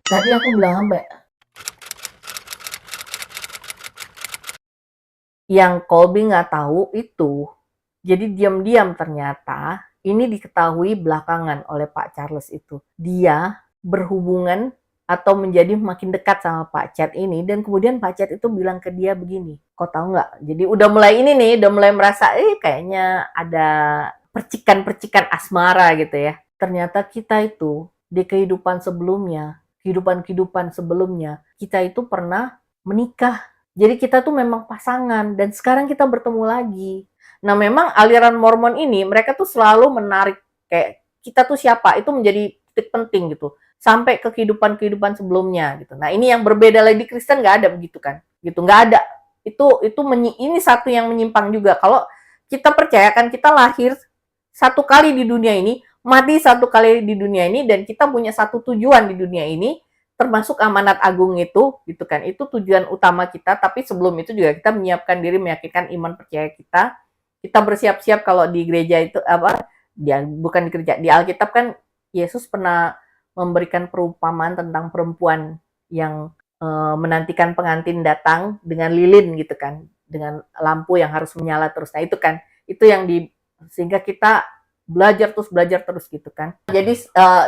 Tadi aku bilang apa ya? Yang Colby nggak tahu itu, jadi diam-diam ternyata ini diketahui belakangan oleh Pak Charles itu. Dia berhubungan atau menjadi makin dekat sama Pak Chad ini, dan kemudian Pak Chad itu bilang ke dia begini, kau tahu nggak? Jadi udah mulai ini nih, udah mulai merasa, kayaknya ada percikan-percikan asmara gitu ya. Ternyata kita itu di kehidupan sebelumnya, kita itu pernah menikah. Jadi kita tuh memang pasangan dan sekarang kita bertemu lagi. Nah, memang aliran Mormon ini mereka tuh selalu menarik kayak kita tuh siapa itu menjadi titik penting gitu sampai ke kehidupan sebelumnya gitu. Nah, ini yang berbeda lagi di Kristen nggak ada begitu kan? Gitu nggak ada. Ini satu yang menyimpang juga. Kalau kita percaya kan kita lahir satu kali di dunia ini, mati satu kali di dunia ini, dan kita punya satu tujuan di dunia ini, termasuk amanat agung itu, gitu kan. Itu tujuan utama kita, tapi sebelum itu juga kita menyiapkan diri, meyakinkan iman percaya kita. Kita bersiap-siap kalau di gereja itu apa? Dia bukan di gereja, di Alkitab kan Yesus pernah memberikan perumpamaan tentang perempuan yang menantikan pengantin datang dengan lilin gitu kan, dengan lampu yang harus menyala terus. Nah, itu kan itu yang sehingga kita belajar terus gitu kan. Jadi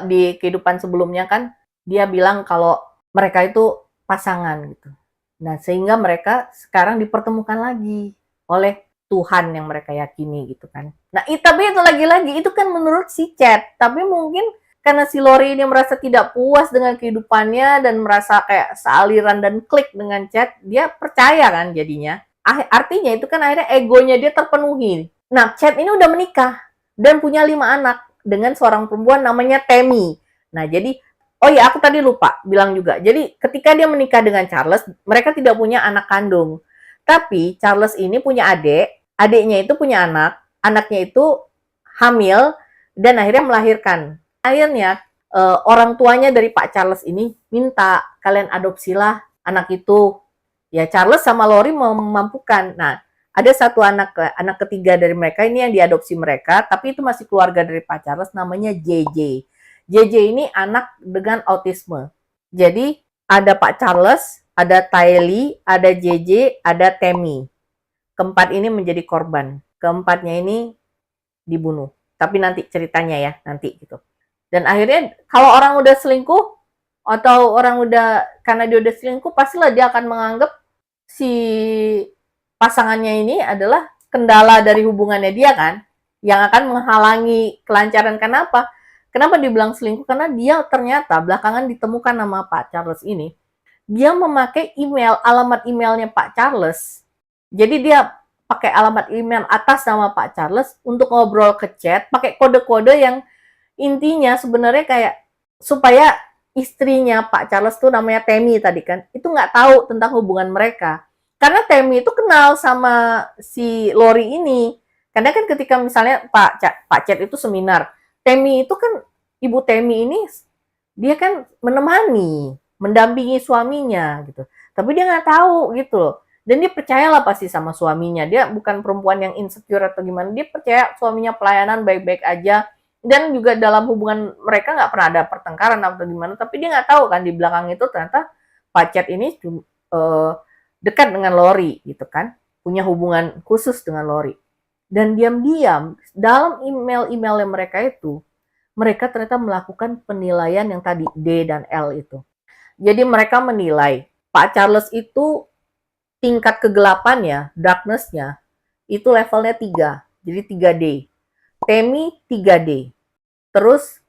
di kehidupan sebelumnya kan dia bilang kalau mereka itu pasangan gitu. Nah, sehingga mereka sekarang dipertemukan lagi oleh Tuhan yang mereka yakini gitu kan. Nah, tapi itu lagi-lagi itu kan menurut si Chad, tapi mungkin karena si Lori ini merasa tidak puas dengan kehidupannya dan merasa kayak sealiran dan klik dengan Chad, dia percaya kan jadinya. Artinya itu kan akhirnya egonya dia terpenuhi. Nah, Chad ini udah menikah dan punya 5 anak dengan seorang perempuan namanya Tammy. Nah, jadi oh ya, aku tadi lupa bilang juga. Jadi ketika dia menikah dengan Charles, mereka tidak punya anak kandung. Tapi Charles ini punya adik, adiknya itu punya anak, anaknya itu hamil dan akhirnya melahirkan. Akhirnya orang tuanya dari Pak Charles ini minta kalian adopsilah anak itu. Ya Charles sama Lori memampukan. Nah, ada satu anak ketiga dari mereka ini yang diadopsi mereka, tapi itu masih keluarga dari Pak Charles namanya JJ. JJ ini anak dengan autisme. Jadi ada Pak Charles, ada Tylee, ada JJ, ada Tammy. Keempat ini menjadi korban. Keempatnya ini dibunuh. Tapi nanti ceritanya ya, nanti gitu. Dan akhirnya kalau orang udah selingkuh atau orang udah karena dia udah selingkuh, pastilah dia akan menganggap si pasangannya ini adalah kendala dari hubungannya dia kan, yang akan menghalangi kelancaran. Kenapa? Kenapa dibilang selingkuh? Karena dia ternyata belakangan ditemukan nama Pak Charles ini, dia memakai alamat emailnya Pak Charles. Jadi dia pakai alamat email atas nama Pak Charles untuk ngobrol ke chat, pakai kode-kode yang intinya sebenarnya kayak supaya istrinya Pak Charles tuh namanya Tammy tadi kan, itu nggak tahu tentang hubungan mereka. Karena Tammy itu kenal sama si Lori ini. Karena kan ketika misalnya Pak Chat itu seminar, Tammy itu kan ibu Tammy ini dia kan menemani, mendampingi suaminya gitu. Tapi dia nggak tahu gitu loh. Dan dia percayalah pasti sama suaminya. Dia bukan perempuan yang insecure atau gimana. Dia percaya suaminya pelayanan baik-baik aja. Dan juga dalam hubungan mereka nggak pernah ada pertengkaran atau gimana. Tapi dia nggak tahu kan di belakang itu ternyata Pak Chat ini dekat dengan Lori gitu kan. Punya hubungan khusus dengan Lori. Dan diam-diam dalam email-emailnya mereka itu, mereka ternyata melakukan penilaian yang tadi D dan L itu. Jadi mereka menilai Pak Charles itu tingkat kegelapannya, darkness-nya, itu levelnya 3. Jadi 3D. Tammy 3D. Terus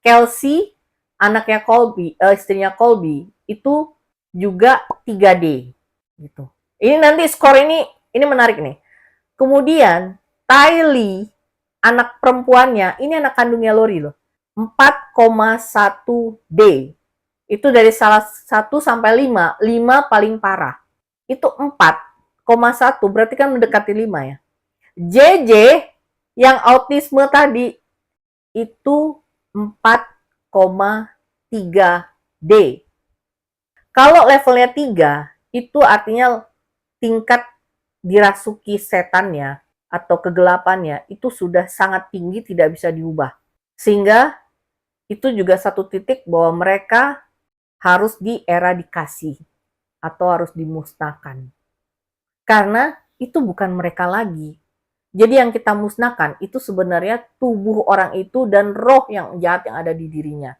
Kelsey, anaknya Colby, istrinya Colby, itu juga 3D. Gitu. Ini nanti skor ini menarik nih. Kemudian Tylee, anak perempuannya, ini anak kandungnya Lori loh. 4,1D. Itu dari salah 1 sampai 5, 5 paling parah. Itu 4,1, berarti kan mendekati 5 ya. JJ yang autisme tadi itu 4,3D. Kalau levelnya 3, itu artinya tingkat dirasuki setannya atau kegelapannya itu sudah sangat tinggi, tidak bisa diubah. Sehingga itu juga satu titik bahwa mereka harus dieradikasi atau harus dimusnahkan. Karena itu bukan mereka lagi. Jadi yang kita musnahkan itu sebenarnya tubuh orang itu dan roh yang jahat yang ada di dirinya.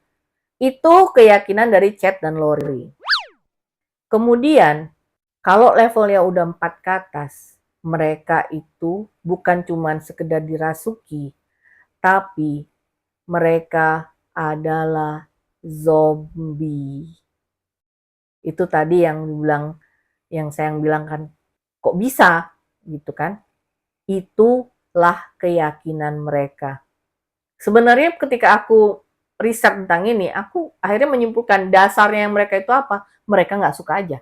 Itu keyakinan dari Chet dan Lori. Kemudian, kalau levelnya udah 4 ke atas, mereka itu bukan cuma sekedar dirasuki, tapi mereka adalah zombie. Itu tadi yang saya bilang kan, kok bisa gitu kan? Itulah keyakinan mereka. Sebenarnya ketika aku riset tentang ini, aku akhirnya menyimpulkan dasarnya mereka itu apa? Mereka nggak suka aja.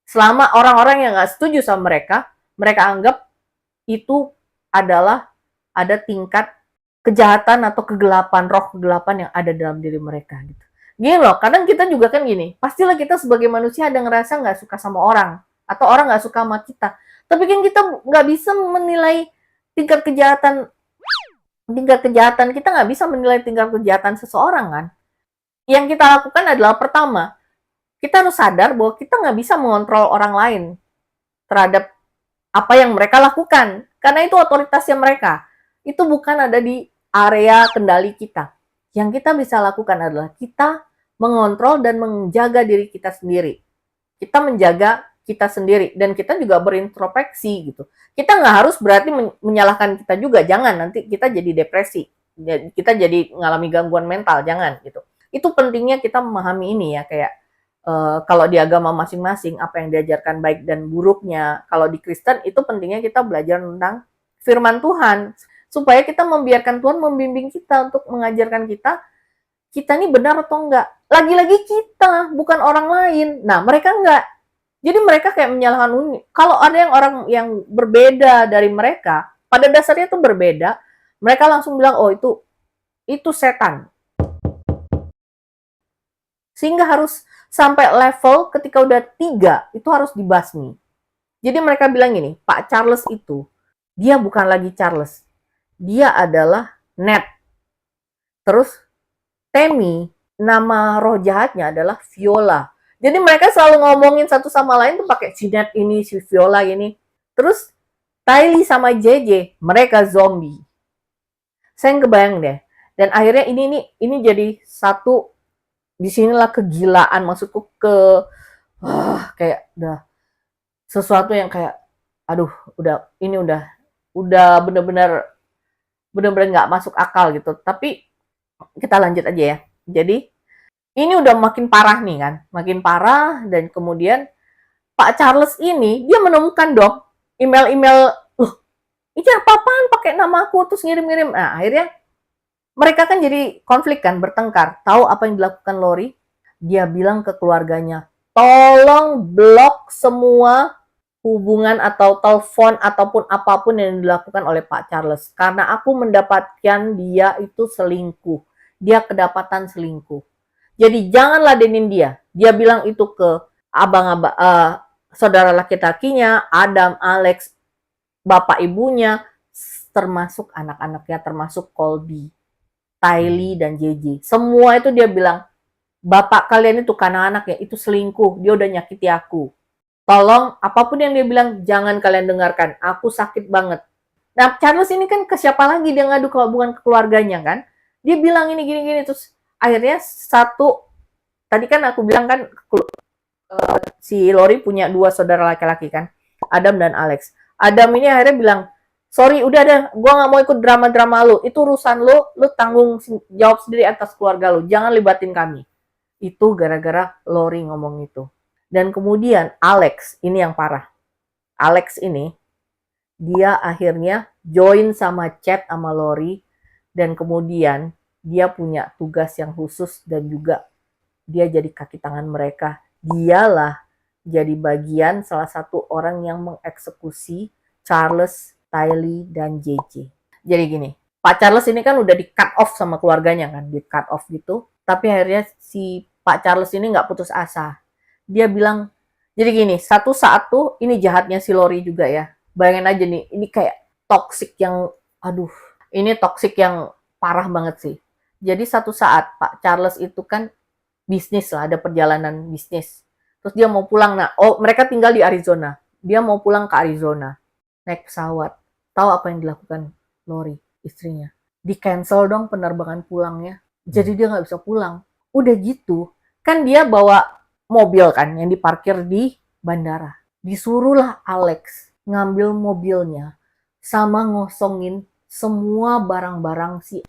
Selama orang-orang yang nggak setuju sama mereka, mereka anggap itu adalah ada tingkat kejahatan atau kegelapan, roh kegelapan yang ada dalam diri mereka gitu. Gini loh, kadang kita juga kan gini, pastilah kita sebagai manusia ada ngerasa nggak suka sama orang, atau orang nggak suka sama kita. Tapi kan kita nggak bisa menilai tingkat kejahatan kita nggak bisa menilai tingkat kejahatan seseorang kan. Yang kita lakukan adalah pertama, kita harus sadar bahwa kita nggak bisa mengontrol orang lain terhadap apa yang mereka lakukan. Karena itu otoritasnya mereka. Itu bukan ada di area kendali kita. Yang kita bisa lakukan adalah kita mengontrol dan menjaga diri kita sendiri. Kita menjaga kita sendiri dan kita juga berintrospeksi gitu. Kita nggak harus berarti menyalahkan kita juga, jangan nanti kita jadi depresi, kita jadi ngalami gangguan mental, jangan gitu. Itu pentingnya kita memahami ini ya, kayak kalau di agama masing-masing apa yang diajarkan baik dan buruknya. Kalau di Kristen itu pentingnya kita belajar tentang firman Tuhan supaya kita membiarkan Tuhan membimbing kita untuk mengajarkan kita ini benar atau enggak. Lagi-lagi kita, bukan orang lain. Nah, mereka enggak. Jadi mereka kayak menyalahkan kalau ada yang orang yang berbeda dari mereka, pada dasarnya itu berbeda, mereka langsung bilang, oh itu setan. Sehingga harus sampai level ketika udah 3, itu harus dibasmi. Jadi mereka bilang gini, Pak Charles itu, dia bukan lagi Charles. Dia adalah Ned. Terus, Tammy, nama roh jahatnya adalah Viola. Jadi mereka selalu ngomongin satu sama lain tuh pakai si Ned ini, si Viola ini. Terus, Tylee sama JJ, mereka zombie. Saya kebayang deh. Dan akhirnya ini jadi satu, disinilah kegilaan, maksudku kayak sesuatu yang kayak, aduh, ini udah bener-bener nggak masuk akal gitu. Tapi kita lanjut aja ya. Jadi ini udah makin parah nih kan, makin parah, dan kemudian Pak Charles ini dia menemukan dong email-email, ini apa-apaan pakai nama aku terus ngirim-ngirim. Nah, akhirnya mereka kan jadi konflik kan, bertengkar. Tahu apa yang dilakukan Lori? Dia bilang ke keluarganya, tolong blok semua hubungan atau telepon ataupun apapun yang dilakukan oleh Pak Charles. Karena aku mendapatkan dia itu selingkuh. Dia kedapatan selingkuh. Jadi jangan ladenin dia. Dia bilang itu ke saudara laki-lakinya, Adam, Alex, bapak ibunya, termasuk anak-anaknya, termasuk Colby, Tylee, dan JJ. Semua itu dia bilang, bapak kalian itu anak-anaknya, itu selingkuh, dia udah nyakiti aku. Tolong, apapun yang dia bilang, jangan kalian dengarkan. Aku sakit banget. Nah, Charles ini kan ke siapa lagi dia ngadu kalau bukan ke keluarganya kan? Dia bilang ini gini-gini, terus akhirnya tadi kan aku bilang kan, si Lori punya 2 saudara laki-laki kan, Adam dan Alex. Adam ini akhirnya bilang, sorry udah deh, gue gak mau ikut drama-drama lu, itu urusan lu tanggung jawab sendiri atas keluarga lu, jangan libatin kami. Itu gara-gara Lori ngomong itu. Dan kemudian Alex, ini yang parah. Alex ini, dia akhirnya join sama Chet sama Lori, dan kemudian dia punya tugas yang khusus dan juga dia jadi kaki tangan mereka. Dialah jadi bagian salah satu orang yang mengeksekusi Charles, Tylee, dan JJ. Jadi gini, Pak Charles ini kan udah di cut off sama keluarganya kan, di cut off gitu. Tapi akhirnya si Pak Charles ini nggak putus asa. Dia bilang, jadi gini, satu saat tuh, ini jahatnya si Lori juga ya. Bayangin aja nih, ini kayak toxic yang, ini toxic yang parah banget sih. Jadi satu saat Pak Charles itu kan bisnis lah, ada perjalanan bisnis. Terus dia mau pulang, nah, mereka tinggal di Arizona. Dia mau pulang ke Arizona, naik pesawat. Tahu apa yang dilakukan Lori, istrinya? Di-cancel dong penerbangan pulangnya. Jadi dia nggak bisa pulang. Udah gitu, kan dia bawa mobil kan yang diparkir di bandara. Disuruhlah Alex ngambil mobilnya sama ngosongin semua barang-barang si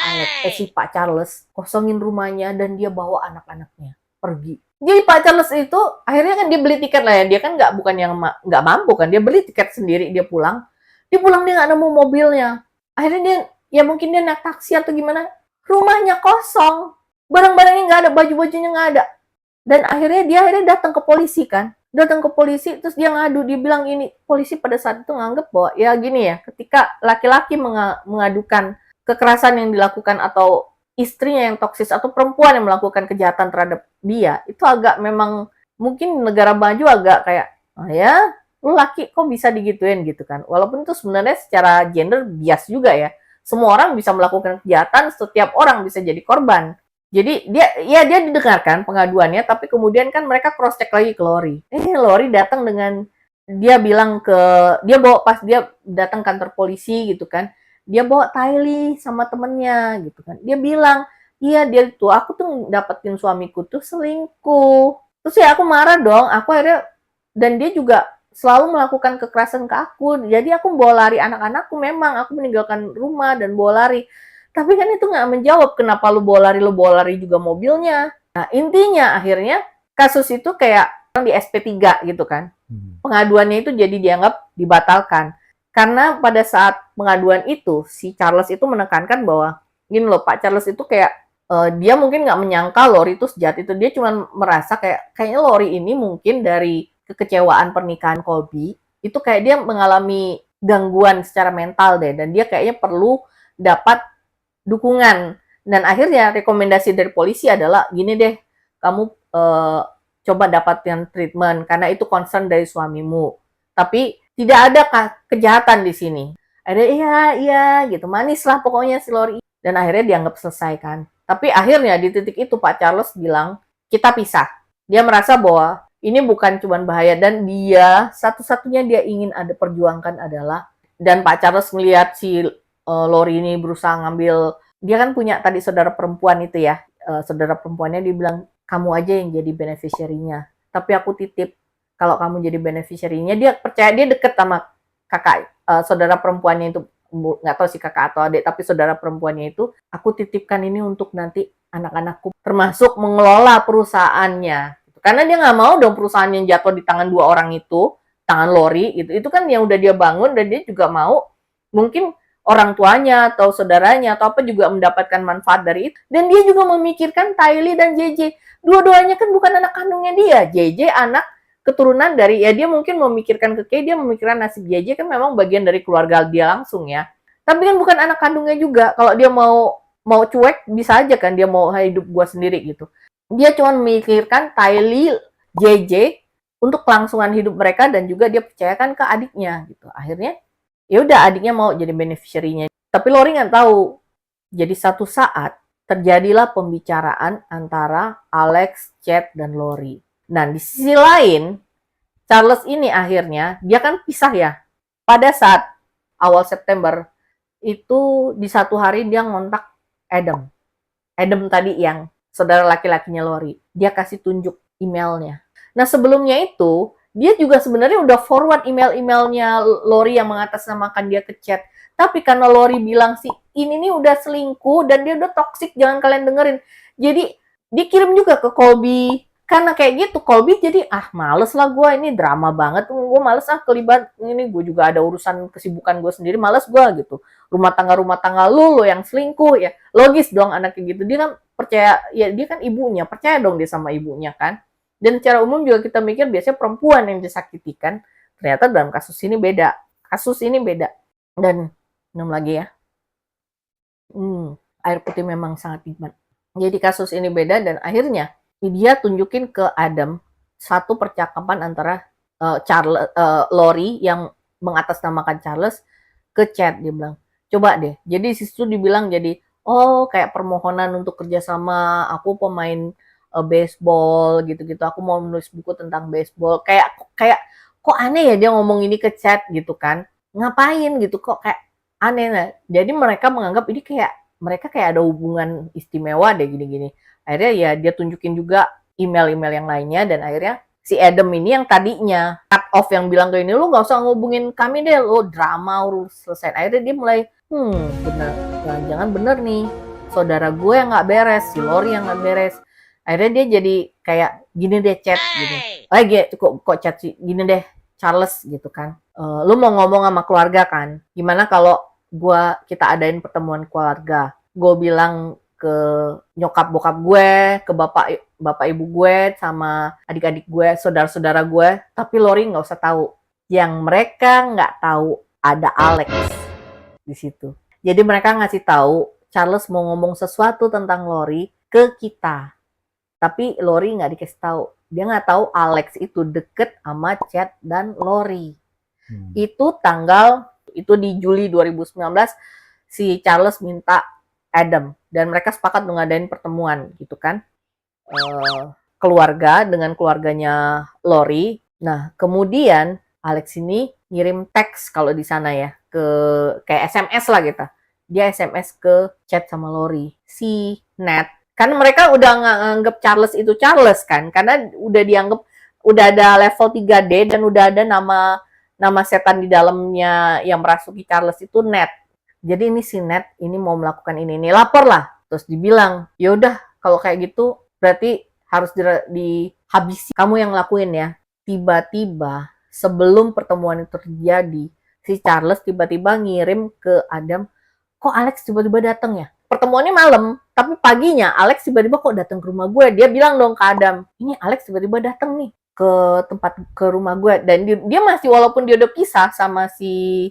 Pak Charles, kosongin rumahnya dan dia bawa anak-anaknya pergi. Jadi Pak Charles itu akhirnya kan dia beli tiket lah ya, dia kan bukan yang nggak mampu kan, dia beli tiket sendiri, dia pulang dia nggak nemu mobilnya. Akhirnya dia ya mungkin dia naik taksi atau gimana, rumahnya kosong, barang-barangnya nggak ada, baju-bajunya nggak ada. Dan akhirnya dia datang ke polisi kan, datang ke polisi terus dia ngadu, dia bilang ini, polisi pada saat itu nganggep bahwa ya gini ya, ketika laki-laki mengadukan kekerasan yang dilakukan atau istrinya yang toksis atau perempuan yang melakukan kejahatan terhadap dia, itu agak memang mungkin negara maju agak kayak, oh ya, lu laki kok bisa digituin gitu kan. Walaupun itu sebenarnya secara gender bias juga ya. Semua orang bisa melakukan kejahatan, setiap orang bisa jadi korban. Jadi dia didengarkan pengaduannya, tapi kemudian kan mereka cross check lagi ke Lori. Lori datang dengan dia bilang dia bawa, pas dia datang kantor polisi gitu kan, dia bawa Tylee sama temennya gitu kan. Dia bilang, iya dia tuh, aku tuh dapetin suamiku tuh selingkuh. Terus ya aku marah dong, aku akhirnya, dan dia juga selalu melakukan kekerasan ke aku. Jadi aku bawa lari anak-anakku, memang aku meninggalkan rumah dan bawa lari. Tapi kan itu nggak menjawab kenapa lu bawa lari juga mobilnya. Nah intinya akhirnya kasus itu kayak di SP3 gitu kan. Pengaduannya itu jadi dianggap dibatalkan. Karena pada saat pengaduan itu, si Charles itu menekankan bahwa, gini loh, Pak Charles itu kayak, dia mungkin nggak menyangka Lori itu sejahat itu. Dia cuma merasa kayaknya Lori ini mungkin dari kekecewaan pernikahan Colby, itu kayak dia mengalami gangguan secara mental deh. Dan dia kayaknya perlu dapat dukungan. Dan akhirnya rekomendasi dari polisi adalah, gini deh, kamu coba dapatkan treatment karena itu concern dari suamimu. Tapi tidak ada kejahatan di sini. Akhirnya iya gitu, manis lah pokoknya si Lori. Dan akhirnya dianggap selesai kan. Tapi akhirnya di titik itu Pak Charles bilang, kita pisah. Dia merasa bahwa ini bukan cuma bahaya, dan dia satu-satunya dia ingin ada perjuangkan adalah, dan Pak Charles melihat si Lori ini berusaha ngambil, dia kan punya tadi saudara perempuan itu ya, saudara perempuannya dia bilang, kamu aja yang jadi beneficiary-nya, tapi aku titip kalau kamu jadi beneficiary-nya. Dia percaya, dia deket sama kakak, saudara perempuannya itu, nggak tahu si kakak atau adik, tapi saudara perempuannya itu, aku titipkan ini untuk nanti anak-anakku, termasuk mengelola perusahaannya, karena dia nggak mau dong perusahaan yang jatuh di tangan dua orang itu, tangan Lori gitu, itu kan yang udah dia bangun, dan dia juga mau mungkin orang tuanya atau saudaranya atau apa juga mendapatkan manfaat dari itu. Dan dia juga memikirkan Tylee dan JJ. Dua-duanya kan bukan anak kandungnya dia. JJ anak keturunan dari, ya dia mungkin memikirkan ke Kay, dia memikirkan nasib JJ kan memang bagian dari keluarga dia langsung ya. Tapi kan bukan anak kandungnya juga. Kalau dia mau cuek, bisa aja kan dia mau hidup gua sendiri gitu. Dia cuma memikirkan Tylee, JJ untuk kelangsungan hidup mereka, dan juga dia percayakan ke adiknya gitu. Akhirnya ya udah adiknya mau jadi beneficiary-nya. Tapi Lori nggak tahu. Jadi satu saat terjadilah pembicaraan antara Alex, Chad, dan Lori. Nah di sisi lain, Charles ini akhirnya, dia kan pisah ya. Pada saat awal September, itu di satu hari dia ngontak Adam. Adam tadi yang saudara laki-lakinya Lori. Dia kasih tunjuk emailnya. Nah sebelumnya itu, dia juga sebenarnya udah forward email-emailnya Lori yang mengatasnamakan dia ke Chat. Tapi karena Lori bilang sih, ini nih udah selingkuh dan dia udah toksik, jangan kalian dengerin. Jadi dikirim juga ke Colby. Karena kayak gitu, Colby jadi, males lah gue, ini drama banget. Gue males kelibat, ini gue juga ada urusan kesibukan gue sendiri, males gue gitu. Rumah tangga lu yang selingkuh ya. Logis dong anaknya gitu. Dia kan percaya, ya dia kan ibunya, percaya dong dia sama ibunya kan. Dan secara umum juga kita mikir biasanya perempuan yang disakiti kan. Ternyata dalam kasus ini beda. Kasus ini beda. Dan minum lagi ya. Air putih memang sangat nikmat. Jadi kasus ini beda, dan akhirnya dia tunjukin ke Adam satu percakapan antara Lori yang mengatasnamakan Charles ke Chad. Dia bilang, coba deh. Jadi situ dibilang jadi, kayak permohonan untuk kerjasama, aku pemain baseball gitu-gitu. Aku mau menulis buku tentang baseball. Kayak kayak kok aneh ya dia ngomong ini ke chat gitu kan. Ngapain gitu kok kayak aneh. Nah, jadi mereka menganggap ini kayak mereka kayak ada hubungan istimewa deh gini-gini. Akhirnya ya dia tunjukin juga email-email yang lainnya dan akhirnya si Adam ini yang tadinya cut off yang bilang ke ini lu nggak usah ngubungin kami deh, lu drama urus selesai. Akhirnya dia mulai bener, jangan-jangan bener nih saudara gue yang nggak beres, si Lori yang nggak beres. Akhirnya dia jadi kayak gini deh chat gini, kok chat sih gini deh Charles gitu kan. Lu mau ngomong sama keluarga kan? Gimana kalau kita adain pertemuan keluarga? Gue bilang ke nyokap bokap gue, ke bapak ibu gue, sama adik-adik gue, saudara-saudara gue. Tapi Lori nggak usah tahu. Yang mereka nggak tahu ada Alex di situ. Jadi mereka ngasih tahu Charles mau ngomong sesuatu tentang Lori ke kita. Tapi Lori nggak dikasih tahu. Dia nggak tahu Alex itu deket sama Chad dan Lori. Itu di Juli 2019 si Charles minta Adam dan mereka sepakat ngadain pertemuan gitu kan. Keluarga dengan keluarganya Lori. Nah, kemudian Alex ini ngirim teks kalau di sana ya ke kayak SMS lah gitu. Dia SMS ke chat sama Lori. Si Ned kan mereka udah nganggep Charles itu Charles kan karena udah dianggap udah ada level 3D dan udah ada nama setan di dalamnya yang merasuki Charles itu Ned. Jadi ini si Ned ini mau melakukan ini lapor lah. Terus dibilang, ya udah kalau kayak gitu berarti harus dihabisi. Kamu yang lakuin ya. Tiba-tiba sebelum pertemuan itu terjadi, si Charles tiba-tiba ngirim ke Adam, kok Alex tiba-tiba datang ya? Pertemuannya malam, tapi paginya Alex tiba-tiba kok datang ke rumah gue. Dia bilang dong ke Adam, ini Alex tiba-tiba datang nih ke rumah gue. Dan dia masih walaupun dia udah pisah sama si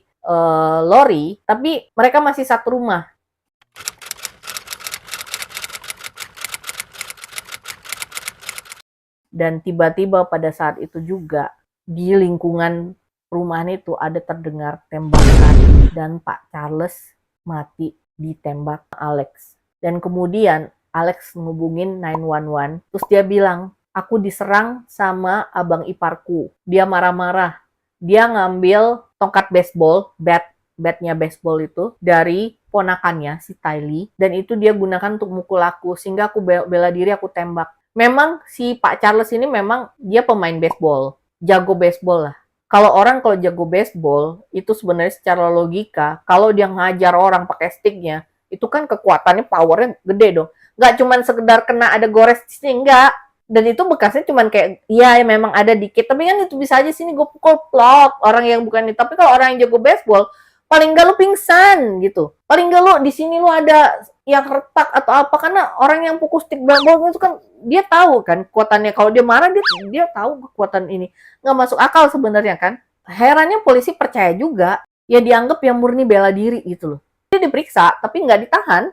Lori, tapi mereka masih satu rumah. Dan tiba-tiba pada saat itu juga di lingkungan perumahan itu ada terdengar tembakan dan Pak Charles mati ditembak Alex. Dan kemudian Alex ngubungin 911, terus dia bilang, aku diserang sama abang iparku. Dia marah-marah. Dia ngambil tongkat baseball, batnya baseball itu, dari ponakannya, si Tylee, dan itu dia gunakan untuk mukul aku, sehingga aku bela diri, aku tembak. Memang si Pak Charles ini memang dia pemain baseball, jago baseball lah. Kalau jago baseball, itu sebenarnya secara logika, kalau dia ngajar orang pakai sticknya, itu kan kekuatannya, powernya gede dong. Nggak cuma sekedar kena ada gores di sini, enggak. Dan itu bekasnya cuma kayak, iya memang ada dikit, tapi kan itu bisa aja sini gue pukul plot, orang yang bukan itu. Tapi kalau orang yang jago baseball, paling nggak lu pingsan gitu. Paling nggak lu di sini lu ada yang retak atau apa, karena orang yang pukul stick baseball itu kan dia tahu kan kekuatannya. Kalau dia marah dia tahu kekuatan ini. Nggak masuk akal sebenarnya kan. Herannya polisi percaya juga, ya dianggap yang murni bela diri gitu loh. Dia diperiksa tapi nggak ditahan.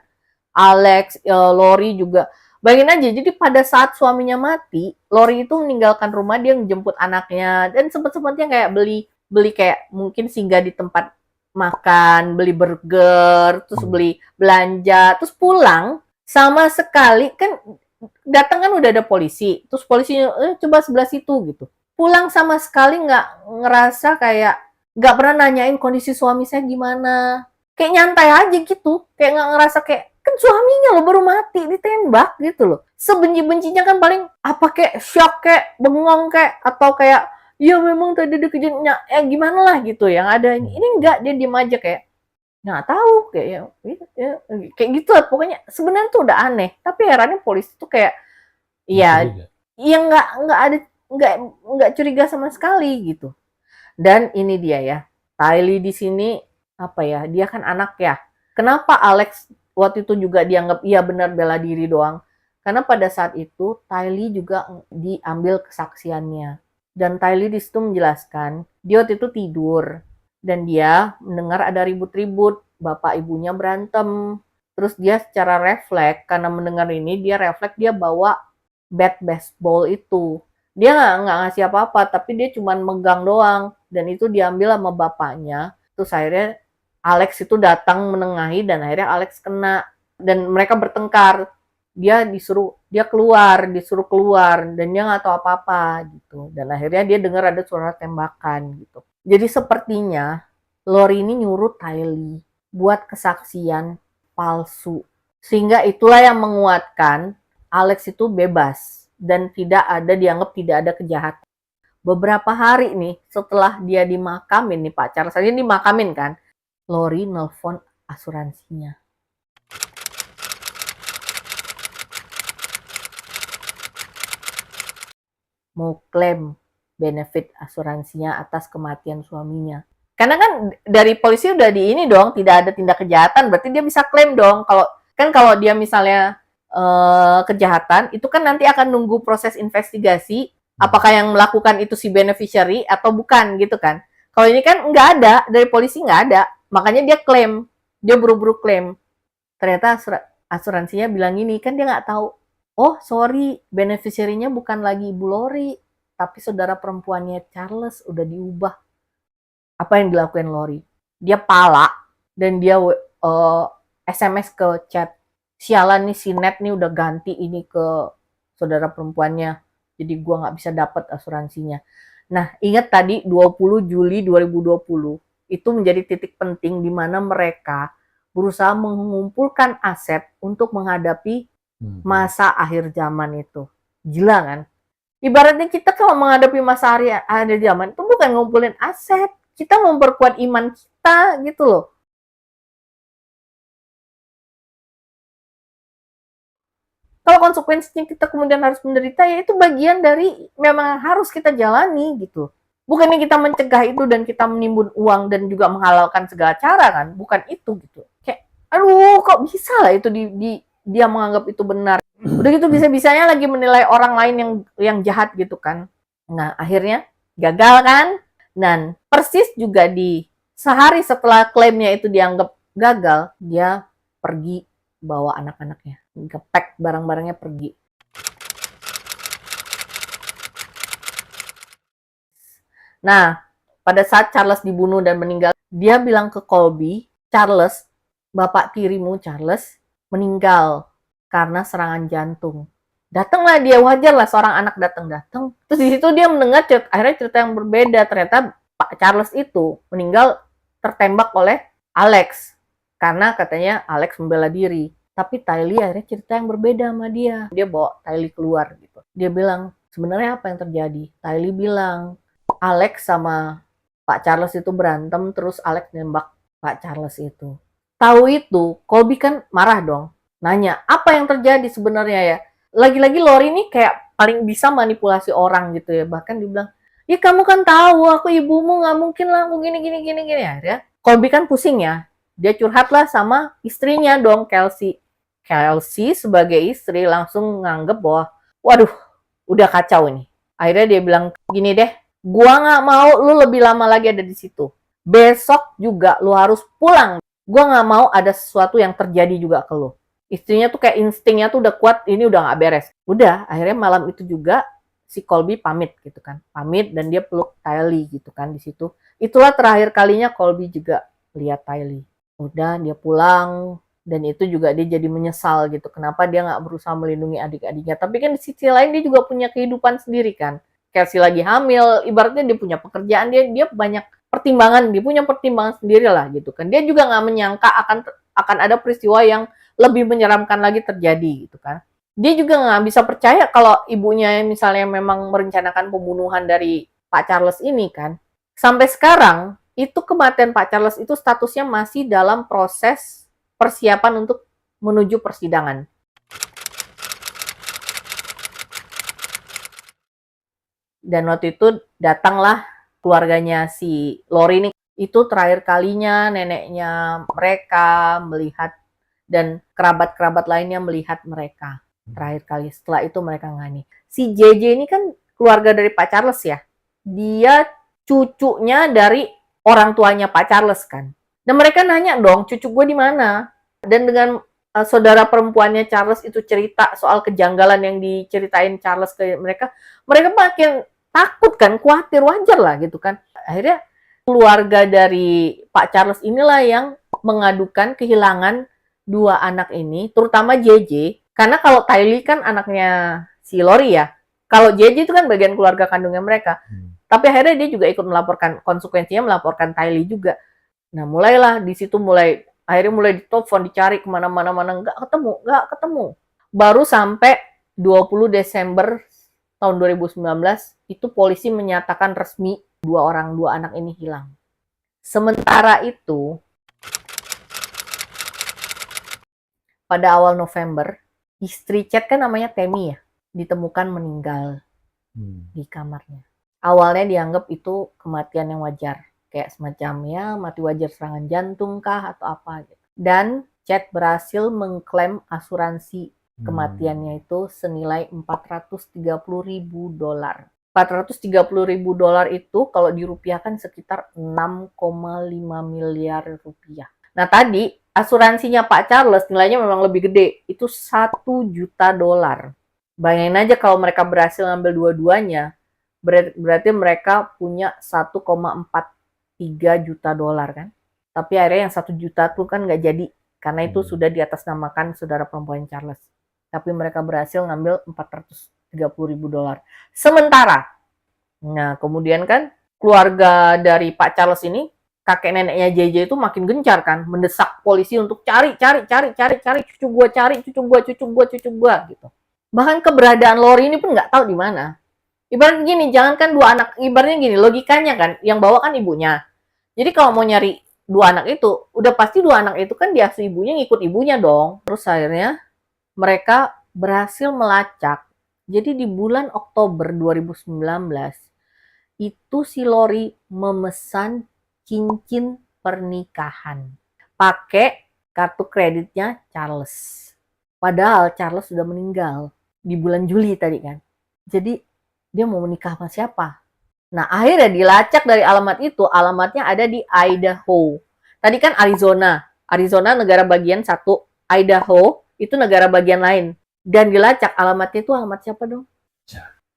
Alex, Lori juga. Bayangin aja, jadi pada saat suaminya mati, Lori itu meninggalkan rumah, dia menjemput anaknya dan sempet-sempetnya kayak beli kayak mungkin singgah di tempat makan, beli burger, terus beli belanja, terus pulang sama sekali kan datang kan udah ada polisi, terus polisinya coba sebelah situ gitu. Pulang sama sekali nggak ngerasa kayak nggak pernah nanyain kondisi suami saya gimana, kayak nyantai aja gitu, kayak nggak ngerasa kayak kan suaminya lo baru mati ditembak gitu loh. Sebenci-bencinya kan paling apa kayak shock kayak bengong kayak atau kayak ya memang tadi dikejarnya gimana lah gitu yang ada ini enggak dia diem aja kayak nggak tahu kayak ya, kayak gitu lah pokoknya sebenarnya tuh udah aneh tapi herannya polisi tuh kayak iya yang nggak curiga sama sekali gitu. Dan ini dia ya Tylee di sini apa ya dia kan anak ya kenapa Alex waktu itu juga dianggap iya benar bela diri doang karena pada saat itu Tylee juga diambil kesaksiannya. Dan Tylee di situ menjelaskan, dia waktu itu tidur dan dia mendengar ada ribut-ribut, bapak ibunya berantem. Terus dia secara refleks karena mendengar ini dia refleks dia bawa bat baseball itu. Dia nggak ngasih apa-apa, tapi dia cuma megang doang dan itu diambil sama bapaknya. Terus akhirnya Alex itu datang menengahi dan akhirnya Alex kena dan mereka bertengkar dia disuruh keluar, dan dia nggak tahu apa-apa gitu. Dan akhirnya dia dengar ada suara tembakan gitu. Jadi sepertinya Lori ini nyuruh Tylee buat kesaksian palsu. Sehingga itulah yang menguatkan Alex itu bebas dan dianggap tidak ada kejahatan. Beberapa hari nih setelah dia dimakamin nih, Pak Charles aja dimakamin kan, Lori nelpon asuransinya. Mau klaim benefit asuransinya atas kematian suaminya. Karena kan dari polisi udah di ini dong, tidak ada tindak kejahatan, berarti dia bisa klaim dong. Kalau dia misalnya kejahatan, itu kan nanti akan nunggu proses investigasi, apakah yang melakukan itu si beneficiary atau bukan gitu kan. Kalau ini kan nggak ada, dari polisi nggak ada, makanya dia klaim, dia buru-buru klaim. Ternyata asuransinya bilang gini, kan dia nggak tahu. Oh, sorry, beneficiary-nya bukan lagi Ibu Lori, tapi saudara perempuannya Charles udah diubah. Apa yang dilakukan Lori? Dia pala dan dia SMS ke chat. Sialan nih si Ned nih udah ganti ini ke saudara perempuannya. Jadi gua nggak bisa dapat asuransinya. Nah, ingat tadi 20 Juli 2020 itu menjadi titik penting di mana mereka berusaha mengumpulkan aset untuk menghadapi masa akhir zaman itu. Gila kan? Ibaratnya kita kalau menghadapi masa akhir zaman itu bukan ngumpulin aset, kita memperkuat iman kita gitu loh. Kalau konsekuensinya kita kemudian harus menderita, ya itu bagian dari memang harus kita jalani gitu. Bukannya kita mencegah itu dan kita menimbun uang dan juga menghalalkan segala cara kan, bukan itu gitu. Kayak, aduh kok bisa lah itu dia menganggap itu benar. Udah gitu bisa-bisanya lagi menilai orang lain yang jahat gitu kan. Nah, akhirnya gagal kan? Dan persis juga di sehari setelah klaimnya itu dianggap gagal, dia pergi bawa anak-anaknya, ngepack barang-barangnya pergi. Nah, pada saat Charles dibunuh dan meninggal, dia bilang ke Colby, Charles, bapak tirimu Charles, meninggal karena serangan jantung. Datanglah dia, wajar lah seorang anak datang. Terus di situ dia mendengar akhirnya cerita yang berbeda. Ternyata Pak Charles itu meninggal tertembak oleh Alex. Karena katanya Alex membela diri. Tapi Tylee akhirnya cerita yang berbeda sama dia. Dia bawa Tylee keluar gitu. Dia bilang, sebenarnya apa yang terjadi? Tylee bilang, Alex sama Pak Charles itu berantem, terus Alex nembak Pak Charles itu. Tahu itu, Colby kan marah dong. Nanya, apa yang terjadi sebenarnya ya? Lagi-lagi Lori ini kayak paling bisa manipulasi orang gitu ya. Bahkan dia bilang, ya kamu kan tahu aku ibumu, nggak mungkin lah aku gini. Ya. Colby kan pusing ya. Dia curhat lah sama istrinya dong, Kelsey. Kelsey sebagai istri langsung nganggep bahwa, waduh, udah kacau ini. Akhirnya dia bilang, gini deh, gua nggak mau lu lebih lama lagi ada di situ. Besok juga lu harus pulang. Gua nggak mau ada sesuatu yang terjadi juga ke lu. Istrinya tuh kayak instingnya tuh udah kuat, ini udah gak beres. Udah, akhirnya malam itu juga si Colby pamit gitu kan. Pamit dan dia peluk Tylee gitu kan di situ. Itulah terakhir kalinya Colby juga lihat Tylee. Udah, dia pulang dan itu juga dia jadi menyesal gitu. Kenapa dia gak berusaha melindungi adik-adiknya. Tapi kan di sisi lain dia juga punya kehidupan sendiri kan. Kelsey lagi hamil, ibaratnya dia punya pekerjaan, dia banyak pertimbangan, dia punya pertimbangan sendiri lah gitu kan. Dia juga gak menyangka akan ada peristiwa yang lebih menyeramkan lagi terjadi gitu kan. Dia juga nggak bisa percaya kalau ibunya misalnya memang merencanakan pembunuhan dari Pak Charles ini kan. Sampai sekarang, itu kematian Pak Charles itu statusnya masih dalam proses persiapan untuk menuju persidangan. Dan waktu itu datanglah keluarganya si Lori ini. Itu terakhir kalinya neneknya mereka melihat dan kerabat-kerabat lainnya melihat mereka terakhir kali. Setelah itu mereka ngani. Si JJ ini kan keluarga dari Pak Charles ya. Dia cucunya dari orang tuanya Pak Charles kan. Dan mereka nanya dong, cucu gue di mana? Dan dengan saudara perempuannya Charles itu cerita soal kejanggalan yang diceritain Charles ke mereka makin takut kan, khawatir, wajar lah gitu kan. Akhirnya keluarga dari Pak Charles inilah yang mengadukan kehilangan dua anak ini, terutama JJ, Karena kalau Tylee kan anaknya si Lori ya. Kalau JJ itu kan bagian keluarga kandungnya mereka. Tapi akhirnya dia juga ikut melaporkan, konsekuensinya melaporkan Tylee juga. Nah, mulailah di situ akhirnya mulai ditelepon, dicari kemana-mana, nggak ketemu. Baru sampai 20 Desember tahun 2019, itu polisi menyatakan resmi dua anak ini hilang. Sementara itu, pada awal November, istri Chad kan namanya Tammy ya, ditemukan meninggal di kamarnya. Awalnya dianggap itu kematian yang wajar, kayak semacam ya mati wajar serangan jantung kah atau apa gitu. Dan Chad berhasil mengklaim asuransi kematiannya itu senilai $430.000. $430.000 itu kalau dirupiahkan sekitar 6,5 miliar rupiah. Nah tadi asuransinya Pak Charles nilainya memang lebih gede, itu $1 juta. Bayangin aja kalau mereka berhasil ngambil dua-duanya, berarti mereka punya 1,43 juta dolar kan. Tapi akhirnya yang 1 juta tuh kan nggak jadi, karena itu sudah diatasnamakan saudara perempuan Charles. Tapi mereka berhasil ngambil $430.000. Sementara, nah kemudian kan keluarga dari Pak Charles ini, kakek neneknya JJ itu makin gencar kan, mendesak polisi untuk cari cucu gua gitu. Bahkan keberadaan Lori ini pun nggak tahu di mana. Ibarat gini, jangankan dua anak, ibaratnya gini, logikanya kan, yang bawa kan ibunya. Jadi kalau mau nyari dua anak itu, udah pasti dua anak itu kan diasuh ibunya, ngikut ibunya dong. Terus akhirnya mereka berhasil melacak. Jadi di bulan Oktober 2019, itu si Lori memesan cincin pernikahan. Pakai kartu kreditnya Charles. Padahal Charles sudah meninggal di bulan Juli tadi kan. Jadi dia mau menikah sama siapa? Nah, akhirnya dilacak dari alamat itu, alamatnya ada di Idaho. Tadi kan Arizona. Arizona negara bagian satu, Idaho itu negara bagian lain. Dan dilacak alamatnya itu alamat siapa dong?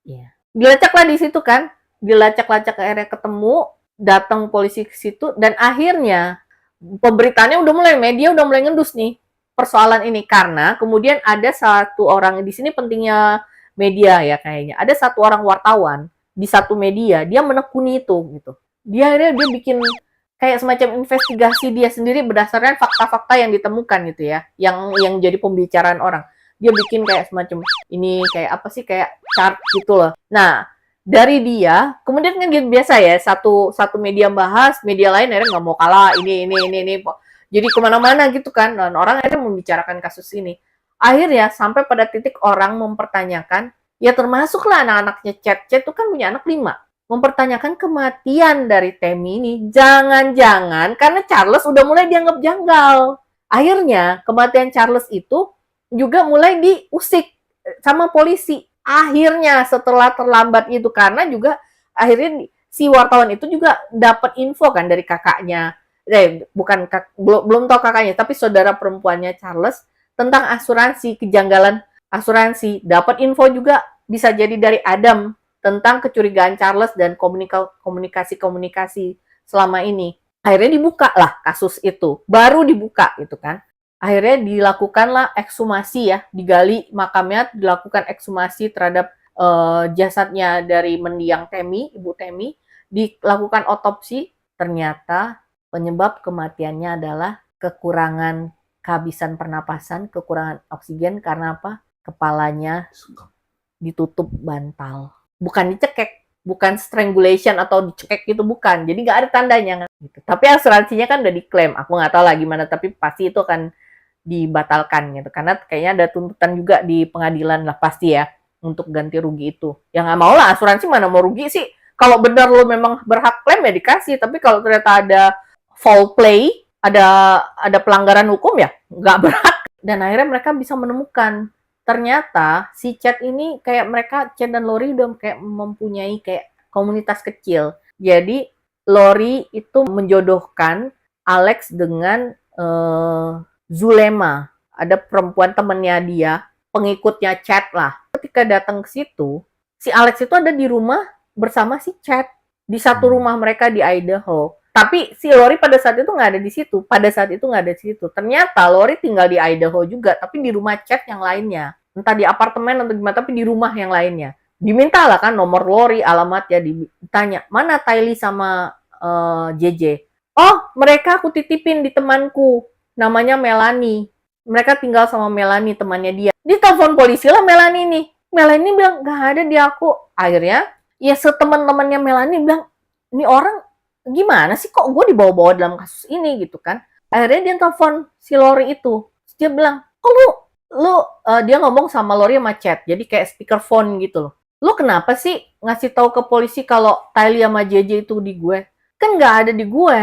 Iya. Dilacaklah di situ kan. Dilacak-lacak akhirnya ketemu, datang polisi ke situ, dan akhirnya pemberitaannya media udah mulai ngendus nih persoalan ini, karena kemudian ada satu orang di sini pentingnya media ya kayaknya. Ada satu orang wartawan di satu media, dia menekuni itu gitu. Dia bikin kayak semacam investigasi dia sendiri berdasarkan fakta-fakta yang ditemukan gitu ya, yang jadi pembicaraan orang. Dia bikin kayak semacam ini kayak apa sih, kayak chart gitu loh. Nah, dari dia, kemudian kan gitu biasa ya, satu media bahas, media lain akhirnya nggak mau kalah, ini. Jadi kemana-mana gitu kan, dan orang akhirnya membicarakan kasus ini. Akhirnya sampai pada titik orang mempertanyakan, ya termasuklah anak-anaknya Chad itu kan punya anak 5. Mempertanyakan kematian dari Tammy ini, jangan-jangan karena Charles udah mulai dianggap janggal. Akhirnya kematian Charles itu juga mulai diusik sama polisi. Akhirnya setelah terlambat itu, karena juga akhirnya si wartawan itu juga dapat info kan dari kakaknya, belum tahu kakaknya, tapi saudara perempuannya Charles, tentang asuransi, kejanggalan asuransi. Dapat info juga bisa jadi dari Adam tentang kecurigaan Charles dan komunikasi selama ini. Akhirnya dibuka lah kasus itu, baru dibuka gitu kan. Akhirnya dilakukanlah ekshumasi ya, digali makamnya, dilakukan ekshumasi terhadap jasadnya dari mendiang Tammy, Ibu Tammy, dilakukan otopsi, ternyata penyebab kematiannya adalah kekurangan kehabisan pernapasan, kekurangan oksigen, karena apa? Kepalanya ditutup bantal. Bukan dicekek, bukan strangulation atau dicekek gitu, bukan. Jadi nggak ada tandanya. Gitu. Tapi asuransinya kan udah diklaim. Aku nggak tahu lah gimana, tapi pasti itu akan dibatalkan gitu. Karena kayaknya ada tuntutan juga di pengadilan lah pasti ya, untuk ganti rugi itu. Ya nggak mau lah, asuransi mana mau rugi sih. Kalau benar lo memang berhak klaim ya dikasih. Tapi kalau ternyata ada foul play, ada pelanggaran hukum ya nggak berhak. Dan akhirnya mereka bisa menemukan, ternyata si Chad ini kayak Chad dan Lori udah kayak mempunyai kayak komunitas kecil. Jadi Lori itu menjodohkan Alex dengan Zulema, ada perempuan temennya dia, pengikutnya Chad lah. Ketika datang ke situ, si Alex itu ada di rumah bersama si Chad, di satu rumah mereka di Idaho. Tapi si Lori pada saat itu nggak ada di situ. Pada saat itu nggak ada di situ. Ternyata Lori tinggal di Idaho juga, tapi di rumah Chad yang lainnya. Entah di apartemen atau gimana, tapi di rumah yang lainnya. Diminta lah kan nomor Lori, alamat ya, ditanya, mana Tylee sama JJ? Oh, mereka aku titipin di temanku. Namanya Melanie. Mereka tinggal sama Melanie, temannya dia. Ditelepon polisi lah Melanie nih. Melanie bilang, nggak ada di aku. Akhirnya, ya seteman-temannya Melanie bilang, ini orang gimana sih kok gue dibawa-bawa dalam kasus ini gitu kan. Akhirnya dia telepon si Lori itu. Terus dia bilang, oh dia ngomong sama Lori sama chat, jadi kayak speakerphone gitu loh. Lu kenapa sih ngasih tahu ke polisi kalau Tylee sama JJ itu di gue? Kan nggak ada di gue.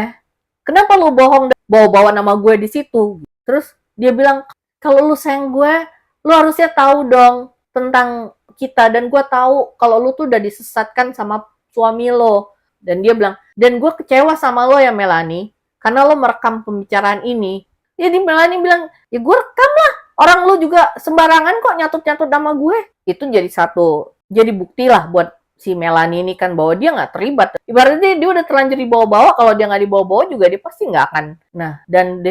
Kenapa lu bohong bawa-bawa nama gue di situ? Terus dia bilang, kalau lu sayang gue, lu harusnya tahu dong tentang kita, dan gue tahu kalau lu tuh udah disesatkan sama suami lo. Dan dia bilang, dan gue kecewa sama lo ya Melanie, karena lo merekam pembicaraan ini. Jadi Melanie bilang, ya gue rekam lah, orang lo juga sembarangan kok nyatut-nyatut nama gue. Itu jadi bukti lah buat si Melanie ini kan, bahwa dia nggak terlibat. Ibaratnya dia udah terlanjur dibawa-bawa, kalau dia nggak dibawa-bawa juga dia pasti nggak akan. Nah, dan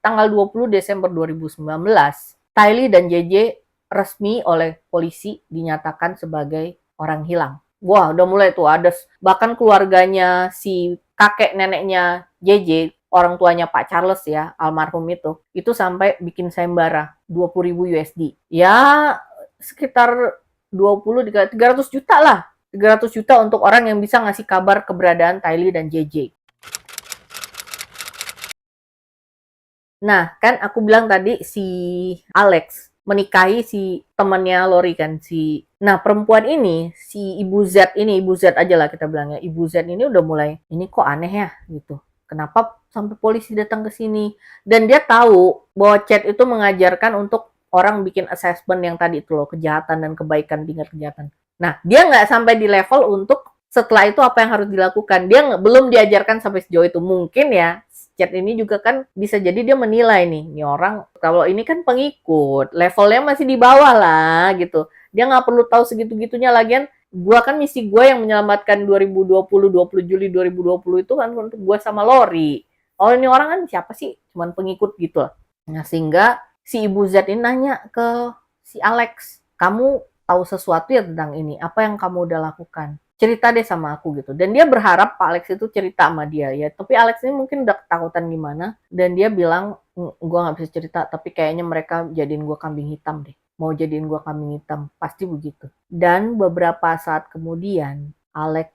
tanggal 20 Desember 2019, Tylee dan JJ resmi oleh polisi dinyatakan sebagai orang hilang. Wah, udah mulai tuh ada, bahkan keluarganya si kakek neneknya JJ, orang tuanya Pak Charles ya, almarhum itu sampai bikin sayembara 20.000 USD. Ya, sekitar 300 juta lah. 300 juta untuk orang yang bisa ngasih kabar keberadaan Tylee dan JJ. Nah, kan aku bilang tadi si Alex menikahi si temannya Lori kan, nah perempuan ini, si Ibu Z aja lah kita bilangnya, Ibu Z ini udah mulai, ini kok aneh ya gitu, kenapa sampai polisi datang ke sini, dan dia tahu bahwa chat itu mengajarkan untuk orang bikin assessment yang tadi itu loh, kejahatan dan kebaikan, tingkat kejahatan. Nah, dia nggak sampai di level untuk setelah itu apa yang harus dilakukan, dia belum diajarkan sampai sejauh itu. Mungkin ya chat ini juga kan bisa jadi dia menilai nih orang, kalau ini kan pengikut, levelnya masih di bawah lah gitu. Dia nggak perlu tahu segitu-gitunya, lagian gua kan misi gua yang menyelamatkan 20 Juli 2020 itu kan untuk gua sama Lori. Oh, ini orang kan siapa sih? Cuman pengikut gitu lah. Nah, sehingga si Ibu Z ini nanya ke si Alex, kamu tahu sesuatu ya tentang ini? Apa yang kamu udah lakukan? Cerita deh sama aku gitu. Dan dia berharap Pak Alex itu cerita sama dia ya. Tapi Alex ini mungkin udah ketakutan gimana. Dan dia bilang, gue gak bisa cerita, tapi kayaknya mereka jadiin gue kambing hitam deh. Mau jadiin gue kambing hitam. Pasti begitu. Dan beberapa saat kemudian, Alex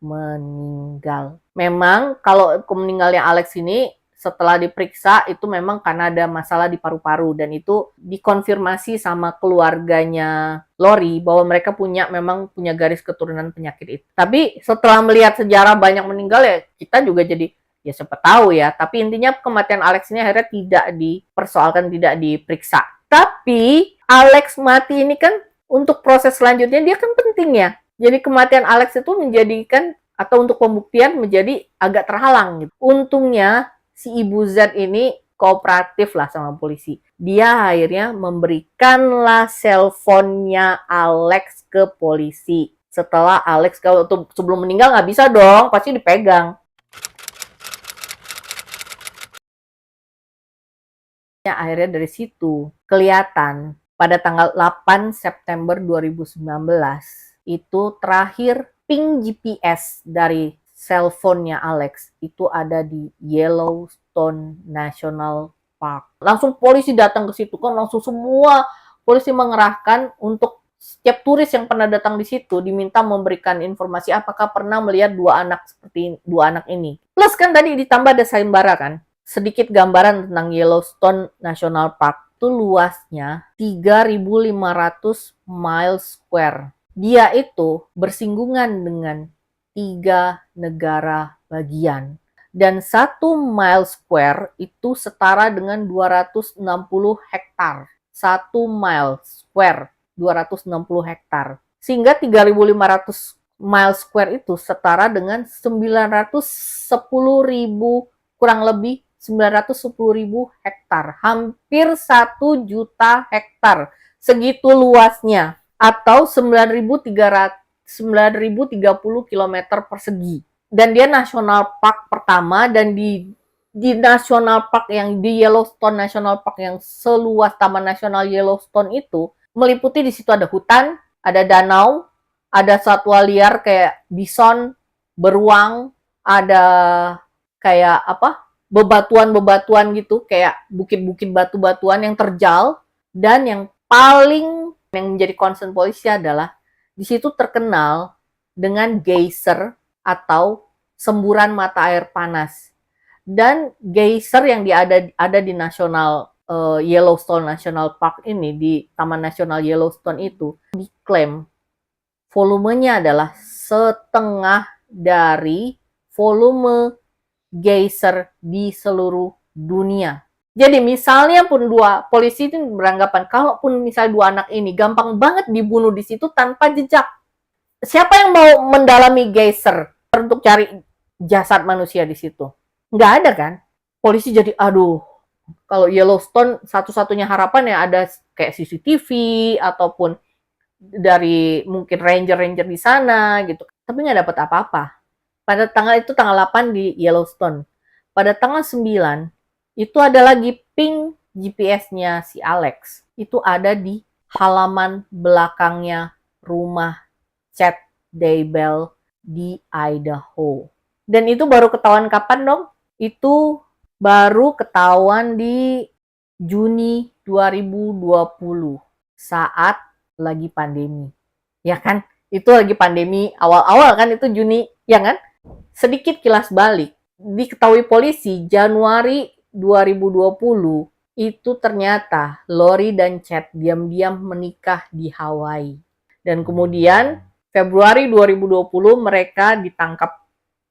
meninggal. Memang kalau meninggalnya Alex ini, setelah diperiksa itu memang karena ada masalah di paru-paru, dan itu dikonfirmasi sama keluarganya Lori bahwa mereka memang punya garis keturunan penyakit itu. Tapi setelah melihat sejarah banyak meninggal ya kita juga jadi ya siapa tahu ya. Tapi intinya kematian Alex ini akhirnya tidak dipersoalkan, tidak diperiksa. Tapi Alex mati ini kan untuk proses selanjutnya dia kan penting ya. Jadi kematian Alex itu menjadikan atau untuk pembuktian menjadi agak terhalang gitu. Untungnya si Ibu Z ini kooperatif lah sama polisi. Dia akhirnya memberikanlah cellphone-nya Alex ke polisi. Setelah Alex, kalau sebelum meninggal nggak bisa dong, pasti dipegang. Akhirnya dari situ kelihatan pada tanggal 8 September 2019 itu terakhir ping GPS dari cellphone-nya Alex itu ada di Yellowstone National Park. Langsung polisi datang ke situ kan, langsung semua polisi mengerahkan untuk setiap turis yang pernah datang di situ diminta memberikan informasi apakah pernah melihat dua anak ini. Plus kan tadi ditambah ada sayembara kan. Sedikit gambaran tentang Yellowstone National Park. Itu luasnya 3.500 miles square. Dia itu bersinggungan dengan 3 negara bagian. Dan 1 mile square itu setara dengan 260 hektar. 1 mile square, 260 hektar. Sehingga 3.500 mile square itu setara dengan 910.000, kurang lebih 910.000 hektar. Hampir 1 juta hektar. Segitu luasnya. Atau 9.030 km persegi. dan dia national park pertama, dan di national park yang di Yellowstone National Park yang seluas Taman Nasional Yellowstone itu meliputi, di situ ada hutan, ada danau, ada satwa liar kayak bison, beruang, ada kayak apa? Bebatuan-bebatuan gitu, kayak bukit-bukit batu-batuan yang terjal, dan yang paling yang menjadi concern polisi adalah di situ terkenal dengan geyser atau semburan mata air panas. Dan geyser yang ada di nasional Yellowstone National Park ini, di Taman Nasional Yellowstone itu, diklaim volumenya adalah setengah dari volume geyser di seluruh dunia. Jadi misalnya pun polisi itu beranggapan kalaupun misalnya dua anak ini gampang banget dibunuh di situ tanpa jejak. Siapa yang mau mendalami geyser untuk cari jasad manusia di situ? Nggak ada kan? Polisi jadi, aduh, kalau Yellowstone satu-satunya harapan ya ada kayak CCTV ataupun dari mungkin ranger-ranger di sana gitu. Tapi nggak dapat apa-apa. Pada tanggal 8 di Yellowstone. Pada tanggal 9 itu ada lagi ping GPS-nya si Alex. Itu ada di halaman belakangnya rumah Chad Daybell di Idaho. Dan itu baru ketahuan kapan dong? Itu baru ketahuan di Juni 2020 saat lagi pandemi. Ya kan? Itu lagi pandemi awal-awal kan, itu Juni, ya kan? Sedikit kilas balik, diketahui polisi Januari 2020 itu ternyata Lori dan Chad diam-diam menikah di Hawaii. Dan kemudian Februari 2020 mereka ditangkap,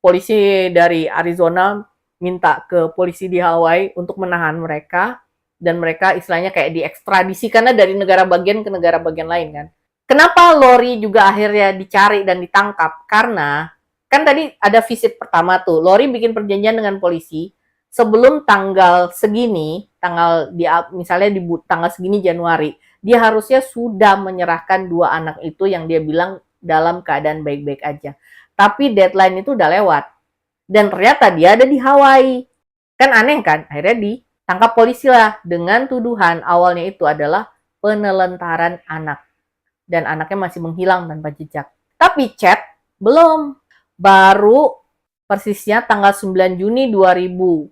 polisi dari Arizona minta ke polisi di Hawaii untuk menahan mereka, dan mereka istilahnya kayak diekstradisi karena dari negara bagian ke negara bagian lain kan. Kenapa Lori juga akhirnya dicari dan ditangkap? Karena kan tadi ada visit pertama tuh, Lori bikin perjanjian dengan polisi sebelum tanggal segini, misalnya di tanggal segini Januari, dia harusnya sudah menyerahkan dua anak itu yang dia bilang dalam keadaan baik-baik aja. Tapi deadline itu udah lewat. Dan ternyata dia ada di Hawaii. Kan aneh kan? Akhirnya ditangkap polisi lah dengan tuduhan awalnya itu adalah penelantaran anak. Dan anaknya masih menghilang tanpa jejak. Tapi Chad belum. Baru persisnya tanggal 9 Juni 2020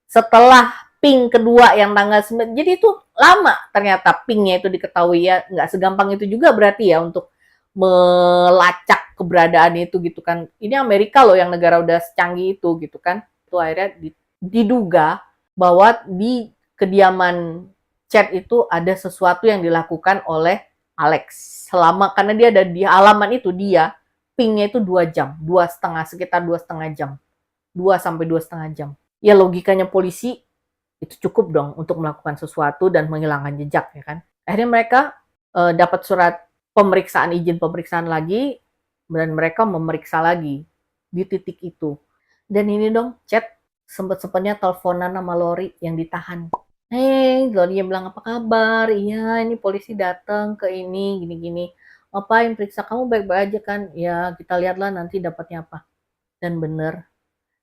setelah ping kedua yang tanggal 9. Jadi itu lama ternyata pingnya itu diketahui ya. Nggak segampang itu juga berarti ya untuk melacak keberadaan itu gitu kan. Ini Amerika loh yang negara udah secanggih itu gitu kan. Itu akhirnya diduga bahwa di kediaman Chad itu ada sesuatu yang dilakukan oleh Alex. Karena dia ada di halaman itu, dia pingnya itu 2 jam, 2,5, sekitar 2,5 jam. 2 sampai 2,5 jam. Ya logikanya polisi itu cukup dong untuk melakukan sesuatu dan menghilangkan jejak ya kan. Akhirnya mereka dapat surat izin pemeriksaan lagi, dan mereka memeriksa lagi di titik itu. Dan ini dong, Chad sempet-sempetnya teleponan sama Lori yang ditahan. Lori yang bilang, apa kabar? Iya, ini polisi datang ke ini, gini-gini. Ngapain periksa, kamu baik-baik aja kan? Ya, kita lihatlah nanti dapatnya apa. Dan bener,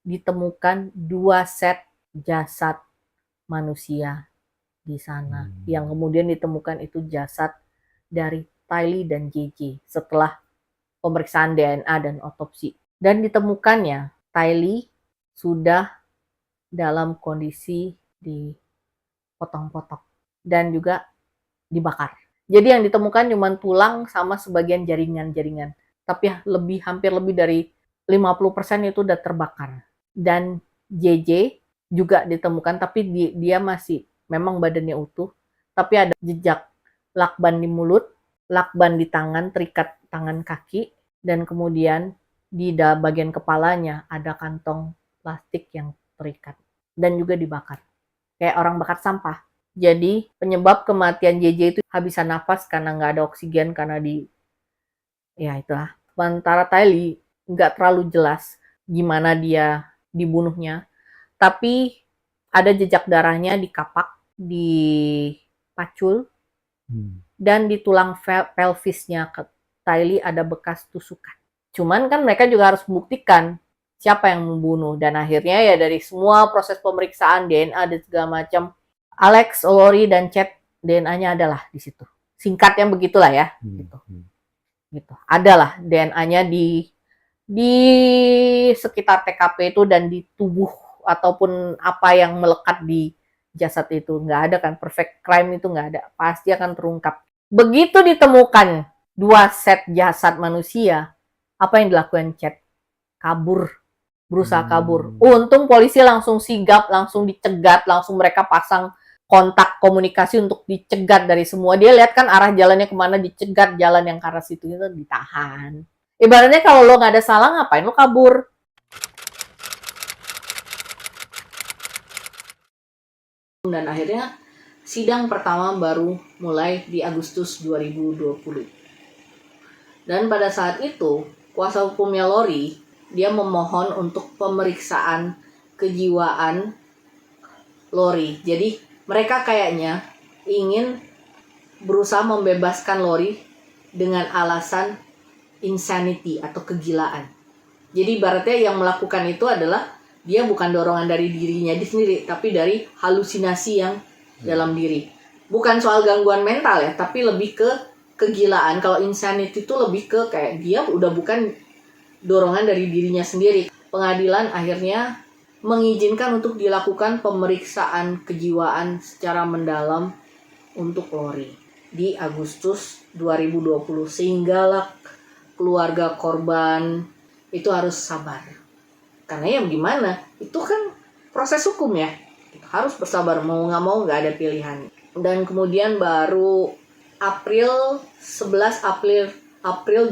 ditemukan 2 set jasad manusia di sana. Yang kemudian ditemukan itu jasad dari Tylee dan JJ setelah pemeriksaan DNA dan otopsi. Dan ditemukannya Tylee sudah dalam kondisi dipotong-potong dan juga dibakar. Jadi yang ditemukan cuma tulang sama sebagian jaringan-jaringan. Tapi hampir lebih dari 50% itu udah terbakar. Dan JJ juga ditemukan, tapi dia masih memang badannya utuh, tapi ada jejak lakban di mulut, lakban di tangan, terikat tangan kaki, dan kemudian di bagian kepalanya ada kantong plastik yang terikat dan juga dibakar. Kayak orang bakar sampah. Jadi penyebab kematian JJ itu habisan nafas karena nggak ada oksigen, karena itulah. Sementara Tylee nggak terlalu jelas gimana dia dibunuhnya, tapi ada jejak darahnya di kapak, di pacul, dan di tulang pelvisnya Tylee ada bekas tusukan. Cuman kan mereka juga harus membuktikan siapa yang membunuh. Dan akhirnya ya dari semua proses pemeriksaan DNA dan segala macam, Alex, Lori, dan Chad DNA-nya adalah di situ. Singkatnya begitulah ya. Gitu. Adalah DNA-nya di sekitar TKP itu dan di tubuh ataupun apa yang melekat di jasad itu. Nggak ada kan, perfect crime itu nggak ada. Pasti akan terungkap. Begitu ditemukan 2 set jasad manusia, apa yang dilakukan Chad? Kabur. Berusaha kabur. Untung polisi langsung sigap, langsung dicegat, langsung mereka pasang kontak komunikasi untuk dicegat dari semua. Dia lihat kan arah jalannya kemana, dicegat jalan yang ke arah situ, itu ditahan. Ibaratnya kalau lo nggak ada salah, ngapain lo kabur? Dan akhirnya sidang pertama baru mulai di Agustus 2020. Dan pada saat itu, kuasa hukumnya Lori, dia memohon untuk pemeriksaan kejiwaan Lori. Jadi mereka kayaknya ingin berusaha membebaskan Lori dengan alasan insanity atau kegilaan. Jadi ibaratnya yang melakukan itu adalah dia bukan dorongan dari dirinya sendiri, tapi dari halusinasi yang dalam diri. Bukan soal gangguan mental ya, tapi lebih ke kegilaan. Kalau insanity itu lebih ke kayak dia udah bukan dorongan dari dirinya sendiri. Pengadilan akhirnya mengizinkan untuk dilakukan pemeriksaan kejiwaan secara mendalam untuk Lori di Agustus 2020, sehinggalah keluarga korban itu harus sabar. Karena ya gimana, itu kan proses hukum ya, harus bersabar, mau nggak mau nggak ada pilihan. Dan kemudian baru 11 April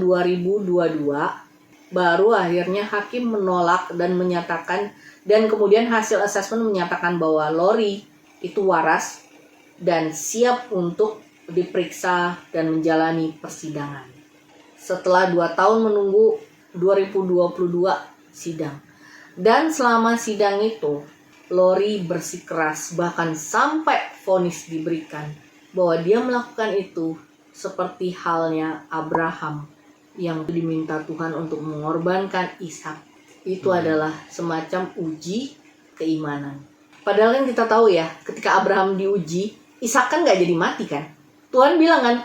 2022 baru akhirnya hakim menolak dan menyatakan, dan kemudian hasil asesmen menyatakan bahwa Lori itu waras dan siap untuk diperiksa dan menjalani persidangan. Setelah 2 tahun menunggu 2022 sidang. Dan selama sidang itu, Lori bersikeras bahkan sampai vonis diberikan bahwa dia melakukan itu seperti halnya Abraham yang diminta Tuhan untuk mengorbankan Ishak. Itu adalah semacam uji keimanan. Padahal kan kita tahu ya, ketika Abraham diuji, Ishak kan gak jadi mati kan. Tuhan bilang kan,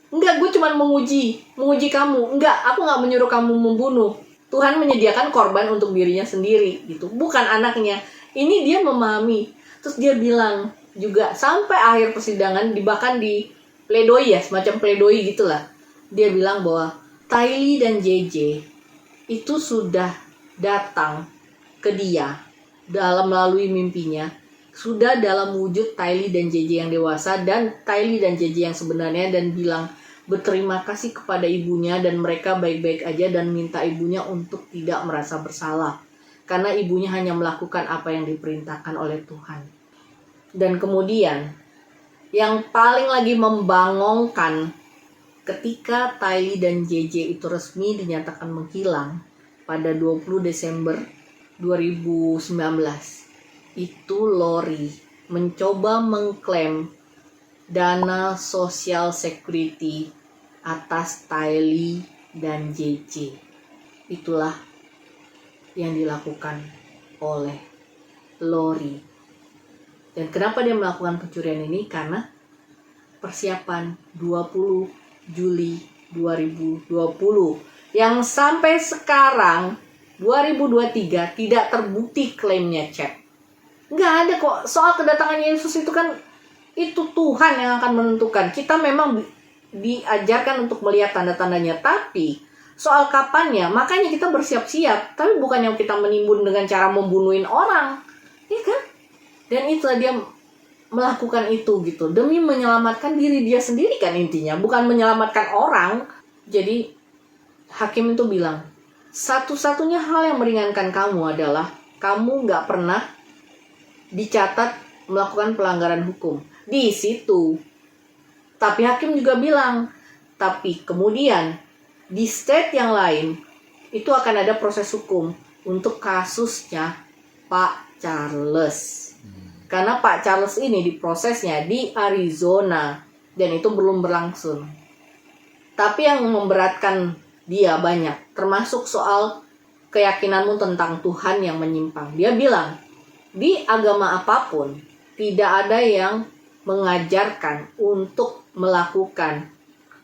enggak, gue cuma menguji kamu. Enggak, aku gak menyuruh kamu membunuh. Tuhan menyediakan korban untuk dirinya sendiri gitu, bukan anaknya. Ini dia memahami. Terus dia bilang juga sampai akhir persidangan, bahkan di pledoi ya, semacam pledoi gitulah. Dia bilang bahwa Tylee dan JJ itu sudah datang ke dia melalui mimpinya, sudah dalam wujud Tylee dan JJ yang dewasa dan Tylee dan JJ yang sebenarnya, dan bilang berterima kasih kepada ibunya dan mereka baik-baik aja, dan minta ibunya untuk tidak merasa bersalah karena ibunya hanya melakukan apa yang diperintahkan oleh Tuhan. Dan kemudian yang paling lagi membangongkan, ketika Tylee dan JJ itu resmi dinyatakan menghilang pada 20 Desember 2019, itu Lori mencoba mengklaim dana Social Security atas Tylee dan JJ. Itulah yang dilakukan oleh Lori. Dan kenapa dia melakukan pencurian ini? Karena persiapan 20 Juli 2020 yang sampai sekarang 2023 tidak terbukti klaimnya Chad. Nggak ada kok. Soal kedatangan Yesus itu kan, itu Tuhan yang akan menentukan. Kita memang diajarkan untuk melihat tanda-tandanya, tapi soal kapannya, makanya kita bersiap-siap. Tapi bukan yang kita menimbun dengan cara membunuhin orang, ya kan? Dan itulah dia melakukan itu gitu, demi menyelamatkan diri dia sendiri kan intinya, bukan menyelamatkan orang. Jadi hakim itu bilang, satu-satunya hal yang meringankan kamu adalah kamu nggak pernah dicatat melakukan pelanggaran hukum di situ. Tapi hakim juga bilang, tapi kemudian di state yang lain itu akan ada proses hukum untuk kasusnya Pak Charles. Karena Pak Charles ini diprosesnya di Arizona dan itu belum berlangsung. Tapi yang memberatkan dia banyak, termasuk soal keyakinanmu tentang Tuhan yang menyimpang. Dia bilang, di agama apapun tidak ada yang mengajarkan untuk melakukan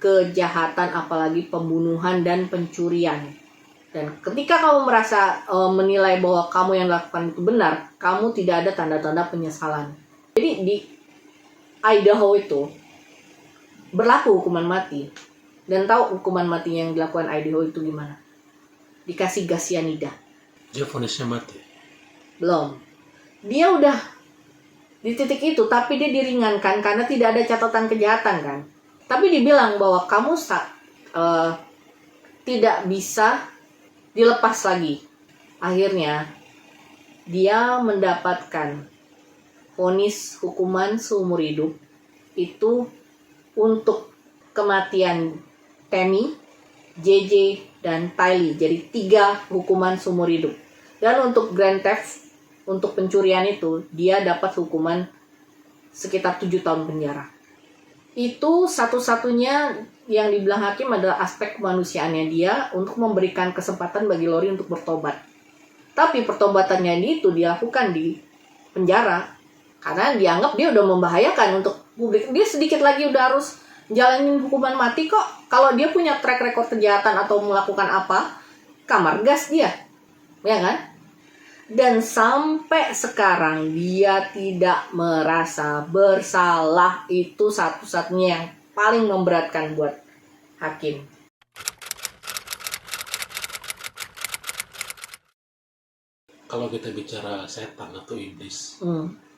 kejahatan, apalagi pembunuhan dan pencurian. Dan ketika kamu merasa menilai bahwa kamu yang lakukan itu benar, kamu tidak ada tanda-tanda penyesalan. Jadi di Idaho itu berlaku hukuman mati. Dan tahu hukuman mati yang dilakukan Idaho itu gimana? Dikasih gas cyanida. Dia vonisnya mati. Belum. Dia udah di titik itu, tapi dia diringankan karena tidak ada catatan kejahatan kan. Tapi dibilang bahwa kamu tidak bisa dilepas lagi. Akhirnya dia mendapatkan vonis hukuman seumur hidup itu untuk kematian Tammy, JJ, dan Tylee. Jadi 3 hukuman seumur hidup. Dan untuk grand theft, untuk pencurian itu, dia dapat hukuman sekitar 7 tahun penjara. Itu satu-satunya yang dibilang hakim adalah aspek kemanusiaannya dia untuk memberikan kesempatan bagi Lori untuk bertobat. Tapi pertobatannya itu dilakukan di penjara karena dianggap dia udah membahayakan untuk publik. Dia sedikit lagi udah harus jalanin hukuman mati kok. Kalau dia punya track record kejahatan atau melakukan apa, kamar gas dia, ya kan? Dan sampai sekarang dia tidak merasa bersalah. Itu satu-satunya yang paling memberatkan buat hakim. Kalau kita bicara setan atau iblis,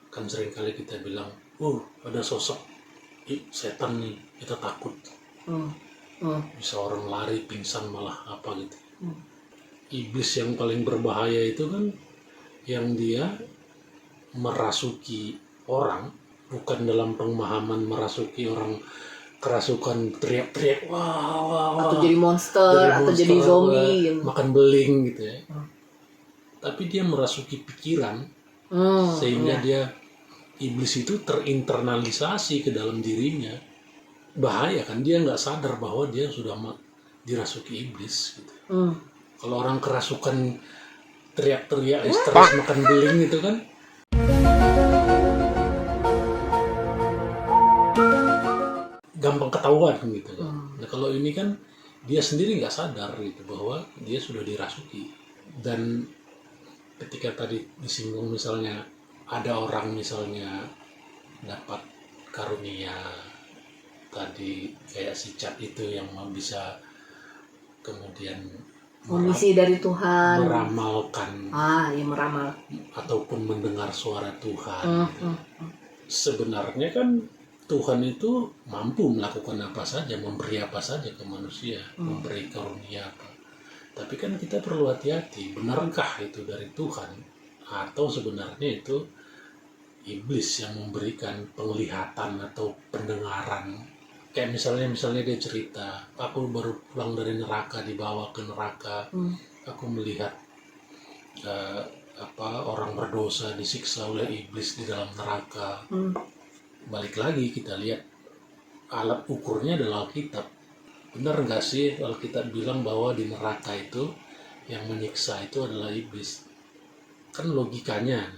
kan seringkali kita bilang, ada sosok setan nih, kita takut. Bisa orang lari pingsan malah apa gitu. Iblis yang paling berbahaya itu kan yang dia merasuki orang, bukan dalam pemahaman merasuki orang kerasukan teriak-teriak wah atau jadi monster atau jadi zombie gitu. Makan beling gitu ya. Tapi dia merasuki pikiran sehingga dia iblis itu terinternalisasi ke dalam dirinya. Bahaya kan, dia nggak sadar bahwa dia sudah dirasuki iblis gitu. Kalau orang kerasukan teriak-teriak histeris makan beling gitu kan, gampang ketahuan gitu. Nah kalau ini kan dia sendiri nggak sadar gitu bahwa dia sudah dirasuki. Dan ketika tadi disinggung misalnya ada orang misalnya dapat karunia tadi kayak si Cat itu yang bisa kemudian misi dari Tuhan, meramalkan, meramal ataupun mendengar suara Tuhan. Sebenarnya kan Tuhan itu mampu melakukan apa saja, memberi apa saja ke manusia, memberi karunia apa. Tapi kan kita perlu hati-hati, benarkah itu dari Tuhan atau sebenarnya itu iblis yang memberikan penglihatan atau pendengaran. Kayak misalnya dia cerita, aku baru pulang dari neraka, dibawa ke neraka, aku melihat orang berdosa disiksa oleh iblis di dalam neraka. Balik lagi kita lihat alat ukurnya adalah Alkitab. Benar nggak sih Alkitab bilang bahwa di neraka itu yang menyiksa itu adalah iblis? Kan logikanya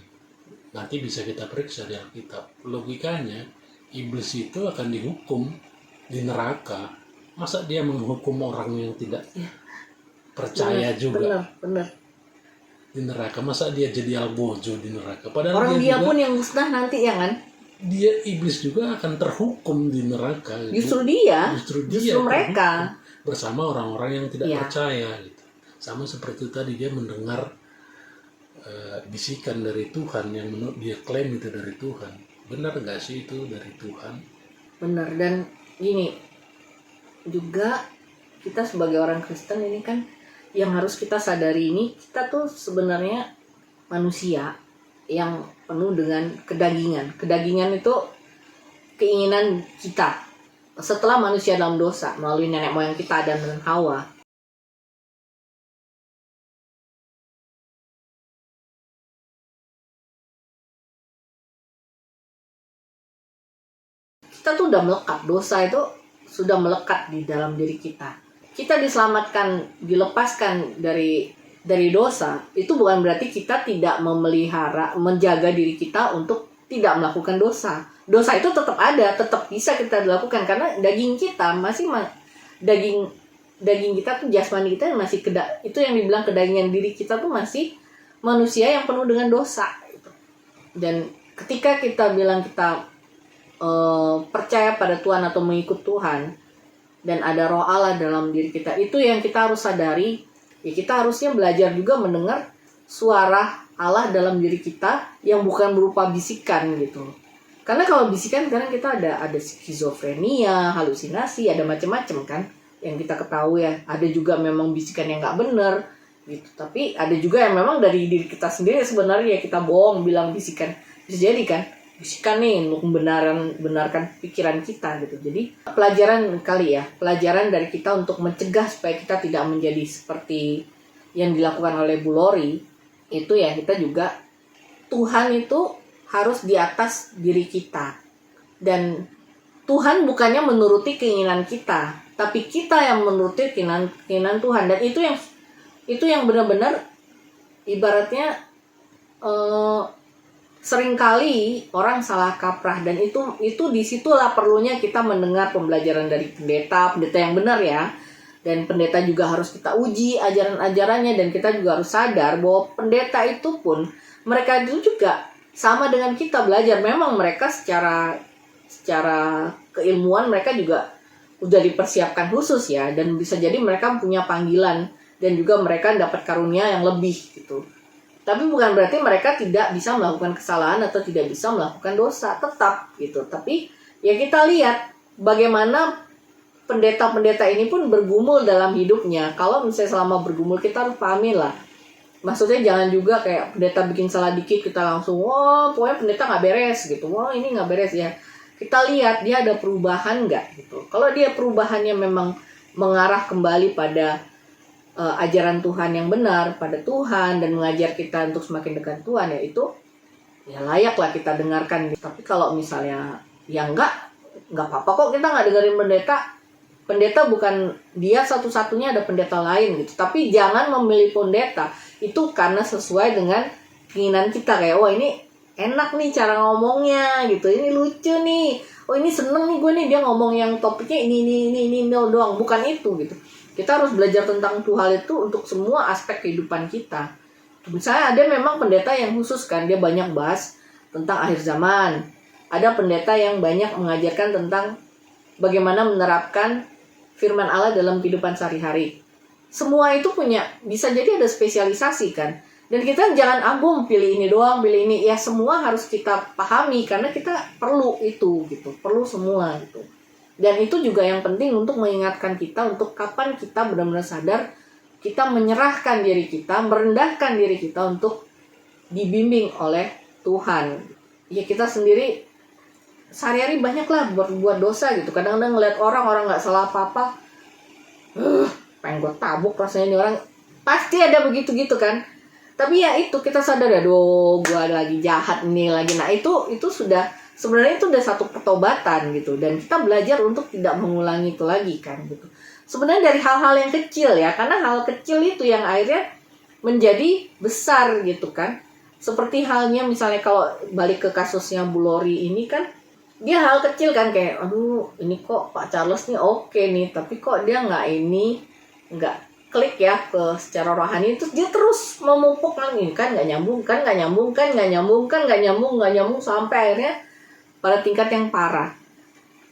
nanti bisa kita periksa di Alkitab. Logikanya iblis itu akan dihukum di neraka. Masa dia menghukum orang yang tidak percaya juga? Benar. Di neraka, masa dia jadi albojo di neraka? Padahal orang dia pun yang musnah nanti ya kan? Dia iblis juga akan terhukum di neraka. Justru mereka bersama orang-orang yang tidak percaya gitu. Sama seperti tadi dia mendengar bisikan dari Tuhan yang menurut dia klaim itu dari Tuhan. Benar nggak sih itu dari Tuhan? Benar. Dan gini juga, kita sebagai orang Kristen ini kan yang harus kita sadari ini, kita tuh sebenarnya manusia yang penuh dengan kedagingan. Kedagingan itu keinginan kita setelah manusia dalam dosa melalui nenek moyang kita Adam dan Hawa. Kita tuh udah melekat, dosa itu sudah melekat di dalam diri kita. kita diselamatkan, dilepaskan dari dosa, itu bukan berarti kita tidak menjaga diri kita untuk tidak melakukan dosa. Dosa itu tetap ada, tetap bisa kita lakukan karena daging kita masih daging kita tuh, jasmani kita masih itu yang dibilang kedagingan diri kita tuh masih manusia yang penuh dengan dosa gitu. Dan ketika kita bilang kita percaya pada Tuhan atau mengikut Tuhan dan ada roh Allah dalam diri kita, itu yang kita harus sadari. Ya, kita harusnya belajar juga mendengar suara Allah dalam diri kita yang bukan berupa bisikan gitu. Karena kalau bisikan kadang kita ada skizofrenia, halusinasi, ada macam-macam kan yang kita ketahui ya. Ada juga memang bisikan yang nggak benar gitu. Tapi ada juga yang memang dari diri kita sendiri sebenarnya kita bohong bilang bisikan. Bisa jadi kan bisikan nih untuk benarkan pikiran kita gitu. Jadi pelajaran dari kita untuk mencegah supaya kita tidak menjadi seperti yang dilakukan oleh Bu Lori itu ya, kita juga Tuhan itu harus di atas diri kita. Dan Tuhan bukannya menuruti keinginan kita, tapi kita yang menuruti keinginan Tuhan. Dan itu yang benar-benar ibaratnya seringkali orang salah kaprah, dan itu disitulah perlunya kita mendengar pembelajaran dari pendeta yang benar ya. Dan pendeta juga harus kita uji ajaran-ajarannya, dan kita juga harus sadar bahwa pendeta itu pun mereka itu juga sama dengan kita belajar. Memang mereka secara keilmuan mereka juga udah dipersiapkan khusus ya, dan bisa jadi mereka punya panggilan dan juga mereka dapat karunia yang lebih gitu. Tapi bukan berarti mereka tidak bisa melakukan kesalahan atau tidak bisa melakukan dosa, tetap gitu. Tapi ya kita lihat bagaimana pendeta-pendeta ini pun bergumul dalam hidupnya. Kalau misalnya selama bergumul kita harus pahami lah. Maksudnya jangan juga kayak pendeta bikin salah dikit kita langsung, wah pokoknya pendeta nggak beres gitu. Wah ini nggak beres ya. Kita lihat dia ada perubahan nggak gitu. Kalau dia perubahannya memang mengarah kembali pada ajaran Tuhan yang benar, pada Tuhan, dan mengajar kita untuk semakin dekat Tuhan, ya itu ya layaklah kita dengarkan. Tapi kalau misalnya ya nggak apa-apa kok kita nggak dengerin pendeta bukan dia satu-satunya, ada pendeta lain gitu. Tapi jangan memilih pendeta itu karena sesuai dengan keinginan kita, kayak wah ini enak nih cara ngomongnya gitu, ini lucu nih, oh ini seneng nih gue nih dia ngomong yang topiknya ini doang. Bukan itu gitu. Kita harus belajar tentang hal itu untuk semua aspek kehidupan kita. Misalnya ada memang pendeta yang khusus kan, dia banyak bahas tentang akhir zaman. Ada pendeta yang banyak mengajarkan tentang bagaimana menerapkan firman Allah dalam kehidupan sehari-hari. Semua itu bisa jadi ada spesialisasi kan. Dan kita jangan pilih ini doang, pilih ini. Ya semua harus kita pahami karena kita perlu itu gitu, perlu semua gitu. Dan itu juga yang penting untuk mengingatkan kita untuk kapan kita benar-benar sadar kita menyerahkan diri kita, merendahkan diri kita untuk dibimbing oleh Tuhan. Ya kita sendiri sehari-hari banyak lah buat dosa gitu. Kadang-kadang ngeliat orang nggak salah apa-apa, pengen gue tabuk rasanya ini orang. Pasti ada begitu gitu kan. Tapi ya itu kita sadar, aduh gue lagi jahat nih lagi. Nah itu sudah sebenarnya itu udah satu pertobatan gitu, dan kita belajar untuk tidak mengulangi itu lagi kan gitu. Sebenarnya dari hal-hal yang kecil ya, karena hal kecil itu yang akhirnya menjadi besar gitu kan. Seperti halnya misalnya kalau balik ke kasusnya Bu Lori ini kan, dia hal kecil kan, kayak aduh ini kok Pak Charles nih oke nih, tapi kok dia nggak klik ya ke secara rohani, terus dia terus memupuk lagi kan nggak nyambung sampai akhirnya pada tingkat yang parah.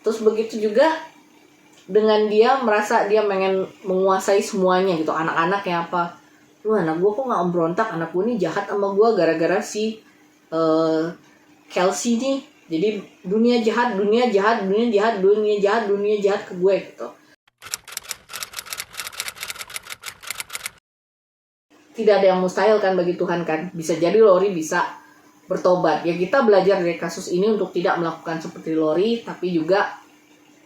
Terus begitu juga dengan dia merasa dia pengen menguasai semuanya gitu, anak-anaknya apa, lu anak gue kok nggak berontak, anak gue nih jahat sama gue gara-gara si Kelsey nih, jadi dunia jahat ke gue gitu. Tidak ada yang mustahil kan bagi Tuhan kan. Bisa jadi Lori bisa bertobat. Ya kita belajar dari kasus ini untuk tidak melakukan seperti Lori, tapi juga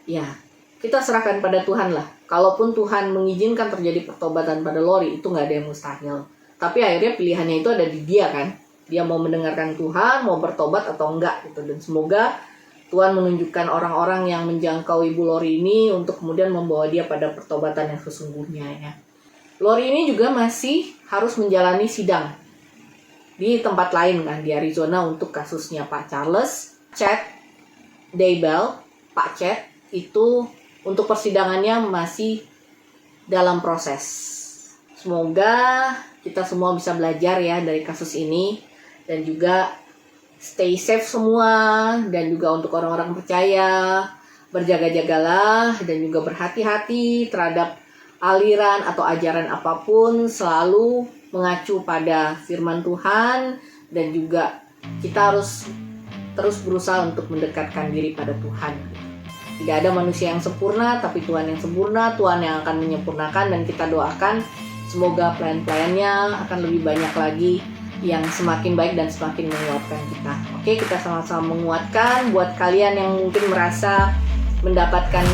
ya kita serahkan pada Tuhan lah. Kalaupun Tuhan mengizinkan terjadi pertobatan pada Lori, itu nggak ada yang mustahil. Tapi akhirnya pilihannya itu ada di dia kan. Dia mau mendengarkan Tuhan, mau bertobat atau enggak gitu. Dan semoga Tuhan menunjukkan orang-orang yang menjangkau Ibu Lori ini untuk kemudian membawa dia pada pertobatan yang sesungguhnya ya. Lori ini juga masih harus menjalani sidang di tempat lain kan, di Arizona untuk kasusnya Pak Charles. Chad Daybell, Pak Chad, itu untuk persidangannya masih dalam proses. Semoga kita semua bisa belajar ya dari kasus ini, dan juga stay safe semua, dan juga untuk orang-orang percaya berjaga-jagalah dan juga berhati-hati terhadap aliran atau ajaran apapun, selalu mengacu pada firman Tuhan, dan juga kita harus terus berusaha untuk mendekatkan diri pada Tuhan. Tidak ada manusia yang sempurna, tapi Tuhan yang sempurna, Tuhan yang akan menyempurnakan, dan kita doakan semoga pelayan-pelayannya akan lebih banyak lagi yang semakin baik dan semakin menguatkan kita. Oke, kita sama-sama menguatkan. Buat kalian yang mungkin merasa mendapatkan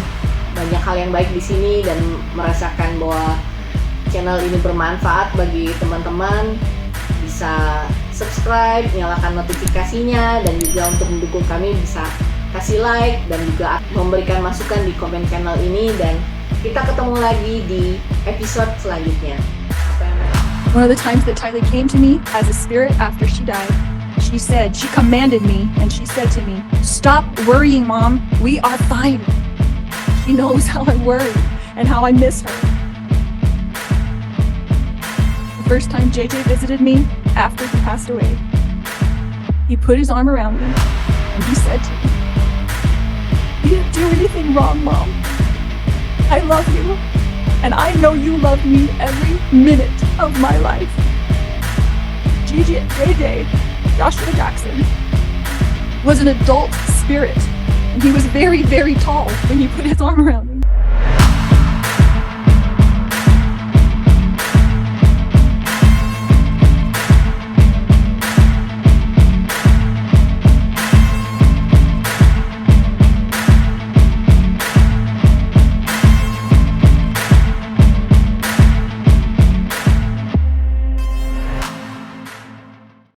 banyak hal yang baik di sini dan merasakan bahwa channel ini bermanfaat bagi teman-teman, bisa subscribe, nyalakan notifikasinya, dan juga untuk mendukung kami bisa kasih like dan juga memberikan masukan di komen channel ini, dan kita ketemu lagi di episode selanjutnya. One of the times that Tylee came to me as a spirit after she died, she commanded me, and she said to me, "Stop worrying, Mom. We are fine." She knows how I worry and how I miss her. The first time JJ visited me after he passed away, he put his arm around me and he said to me, "You didn't do anything wrong, Mom. I love you. And I know you love me every minute of my life." JJ, Joshua Jackson, was an adult spirit. And he was very, very tall when he put his arm around me.